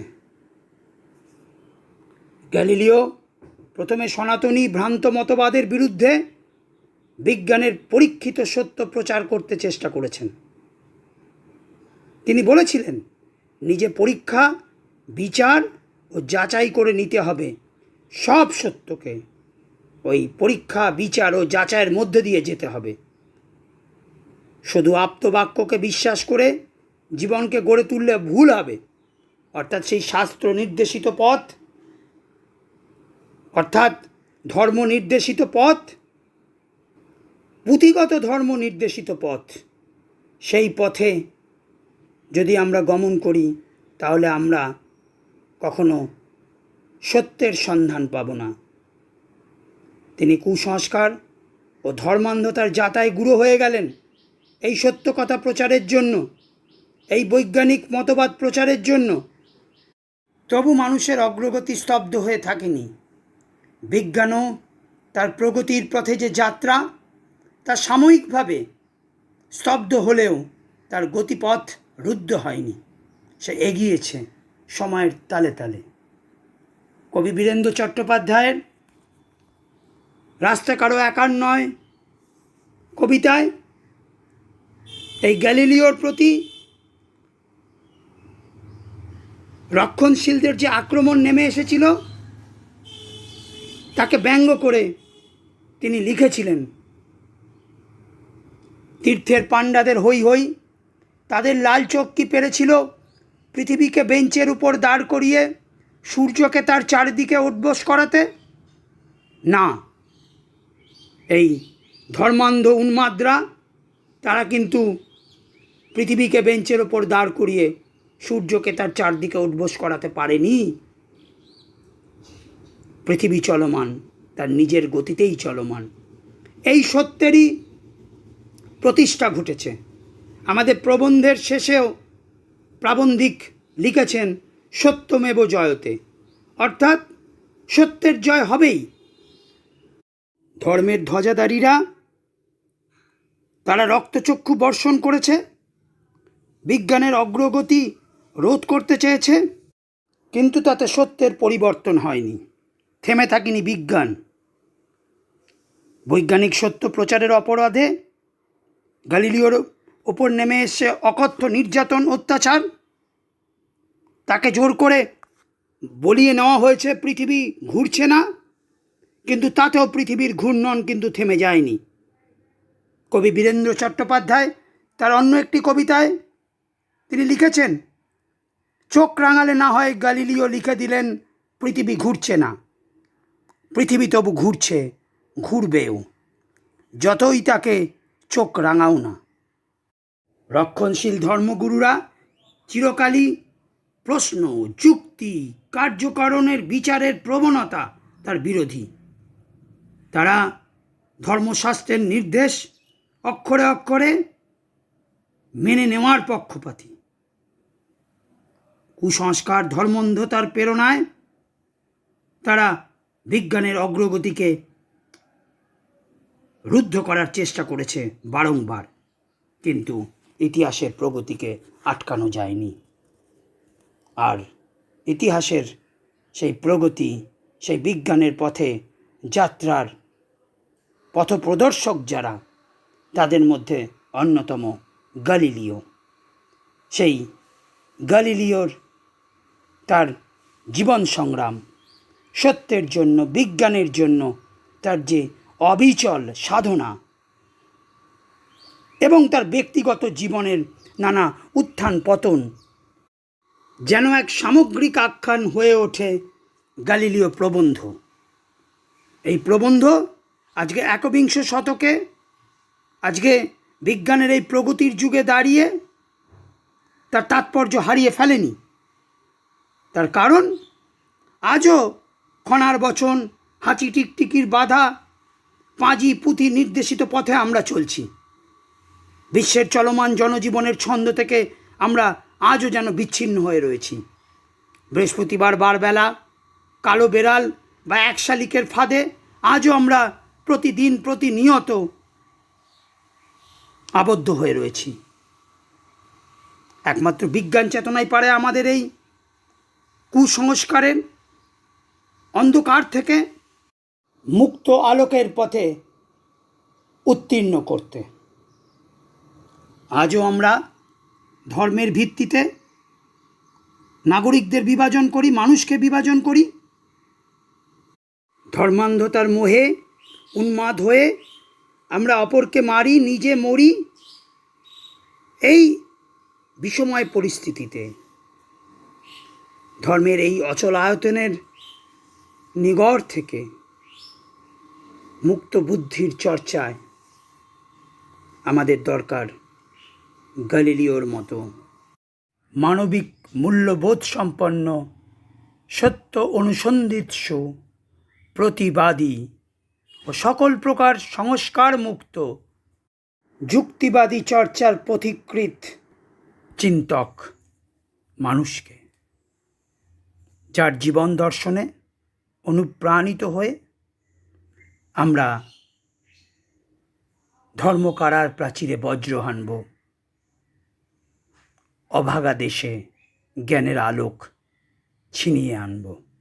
গ্যালিলিও প্রথমে সনাতনী ভ্রান্ত মতবাদের বিরুদ্ধে বিজ্ঞানের পরীক্ষিত সত্য প্রচার করতে চেষ্টা করেছেন। তিনি বলেছিলেন, নিজে পরীক্ষা, বিচার ও যাচাই করে নিতে হবে সব সত্যকে। ওই পরীক্ষা, বিচার ও যাচাইয়ের মধ্যে দিয়ে যেতে হবে। শুধু আপ্তবাক্যকে বিশ্বাস করে জীবনকে গড়ে তুললে ভুল হবে। অর্থাৎ সেই শাস্ত্র নির্দেশিত পথ, অর্থাৎ ধর্ম নির্দেশিত পথ, পুঁথিগত ধর্ম নির্দেশিত পথ, সেই পথে যদি আমরা গমন করি তাহলে আমরা কখনো সত্যের সন্ধান পাব না। তিনি কুসংস্কার ও ধর্মান্ধতার যাতায় গুঁড়ো হয়ে গেলেন এই সত্য কথা প্রচারের জন্য, এই বৈজ্ঞানিক মতবাদ প্রচারের জন্য। তবু মানুষের অগ্রগতি স্তব্ধ হয়ে থাকেনি। বিজ্ঞানও তার প্রগতির পথে যে যাত্রা, তা সাময়িকভাবে স্তব্ধ হলেও তার গতিপথ রুদ্ধ হয়নি। সে এগিয়েছে সময়ের তালে তালে। কবি বীরেন্দ্র চট্টোপাধ্যায়ের রাস্তা কারো একার নয় কবিতায় এই গ্যালিলিওর প্রতি রক্ষণশীলদের যে আক্রমণ নেমে এসেছিল, তাকে ব্যঙ্গ করে তিনি লিখেছিলেন, তীর্থের পাণ্ডাদের হই হই, তাদের লাল চোখ কি পেরেছিল পৃথিবীকে বেঞ্চের উপর দাঁড় করিয়ে সূর্যকে তার চারিদিকে উঠবোস করাতে? না, এই ধর্মান্ধ উন্মাদরা তারা কিন্তু পৃথিবীকে বেঞ্চের ওপর দাঁড় করিয়ে সূর্যকে তার চারদিকে উঠবোস করাতে পারেনি। পৃথিবী চলমান, তার নিজের গতিতেই চলমান। এই সত্যেরই প্রতিষ্ঠা ঘটেছে। আমাদের প্রবন্ধের শেষেও প্রাবন্ধিক লিখেছেন সত্যমেব জয়তে, অর্থাৎ সত্যের জয় হবেই। ধর্মের ধ্বজাধারীরা তারা রক্তচক্ষু বর্ষণ করেছে, বিজ্ঞানের অগ্রগতি রোধ করতে চেয়েছে, কিন্তু তাতে সত্যের পরিবর্তন হয়নি, থেমে থাকেনি বিজ্ঞান। বৈজ্ঞানিক সত্য প্রচারের অপরাধে গ্যালিলিওর ওপর নেমে এসে অকথ্য নির্যাতন, অত্যাচার। তাকে জোর করে বলিয়ে নেওয়া হয়েছে পৃথিবী ঘুরছে না, কিন্তু তাতেও পৃথিবীর ঘূর্ণন কিন্তু থেমে যায়নি। কবি বীরেন্দ্র চট্টোপাধ্যায় তার অন্য একটি কবিতায় তিনি লিখেছেন, চোখ রাঙালে না হয় গ্যালিলিও লিখে দিলেন পৃথিবী ঘুরছে না। পৃথিবী তবু ঘুরছে, ঘুরবেও, যতই তাকে চোখ রাঙাও না। রক্ষণশীল ধর্মগুরুরা চিরকালই প্রশ্ন, যুক্তি, কার্যকারণের বিচারের প্রবণতা তার বিরোধী। তারা ধর্মশাস্ত্রের নির্দেশ অক্ষরে অক্ষরে মেনে নেওয়ার পক্ষপাতী। কুসংস্কার, ধর্মান্ধতার প্রেরণায় তারা বিজ্ঞানের অগ্রগতিকে রুদ্ধ করার চেষ্টা করেছে বারংবার, কিন্তু ইতিহাসের প্রগতিকে আটকানো যায়নি। আর ইতিহাসের সেই প্রগতি, সেই বিজ্ঞানের পথে যাত্রার পথপ্রদর্শক যারা, তাদের মধ্যে অন্যতম গ্যালিলিও। সেই গ্যালিলিওর তার জীবন সংগ্রাম, সত্যের জন্য, বিজ্ঞানের জন্য তার যে অবিচল সাধনা এবং তার ব্যক্তিগত জীবনের নানা উত্থান পতন যেন এক সামগ্রিক আখ্যান হয়ে ওঠে গ্যালিলিও প্রবন্ধ। এই প্রবন্ধ আজকে একবিংশ শতকে, আজকে বিজ্ঞানের এই প্রগতির যুগে দাঁড়িয়ে তার তাৎপর্য হারিয়ে ফেলেনি। তার কারণ আজও খনার বচন, হাঁচি টিকটিকির বাধা, পাঁজি পুঁথি নির্দেশিত পথে আমরা চলছি। বিশ্বের চলমান জনজীবনের ছন্দ থেকে আমরা আজও যেন বিচ্ছিন্ন হয়ে রয়েছি। বৃহস্পতিবার বারবেলা, কালো বেড়াল বা এক শালিকের ফাঁদে আজও আমরা প্রতিদিন প্রতিনিয়ত আবদ্ধ হয়ে রয়েছি। একমাত্র বিজ্ঞান চেতনাই পারে আমাদের এই কুসংস্কারের অন্ধকার থেকে মুক্ত আলোকের পথে উত্তীর্ণ করতে। আজও আমরা ধর্মের ভিত্তিতে নাগরিকদের বিভাজন করি, মানুষকে বিভাজন করি। ধর্মান্ধতার মোহে উন্মাদ হয়ে আমরা অপরকে মারি, নিজে মরি। এই বিষময় পরিস্থিতিতে ধর্মের এই অচল আয়তনের নিগড় থেকে মুক্ত বুদ্ধির চর্চায় আমাদের দরকার গ্যালিলিওর মতো মানবিক মূল্যবোধ সম্পন্ন, সত্য অনুসন্ধিৎসু, প্রতিবাদী ও সকল প্রকার সংস্কার মুক্ত যুক্তিবাদী চর্চার পথিকৃৎ চিন্তক মানুষকে, যার জীবন দর্শনে অনুপ্রাণিত হয়ে আমরা ধর্মকারার প্রাচীরে বজ্র হানব, অভাগা দেশে জ্ঞানের আলোক ছিনিয়ে আনব।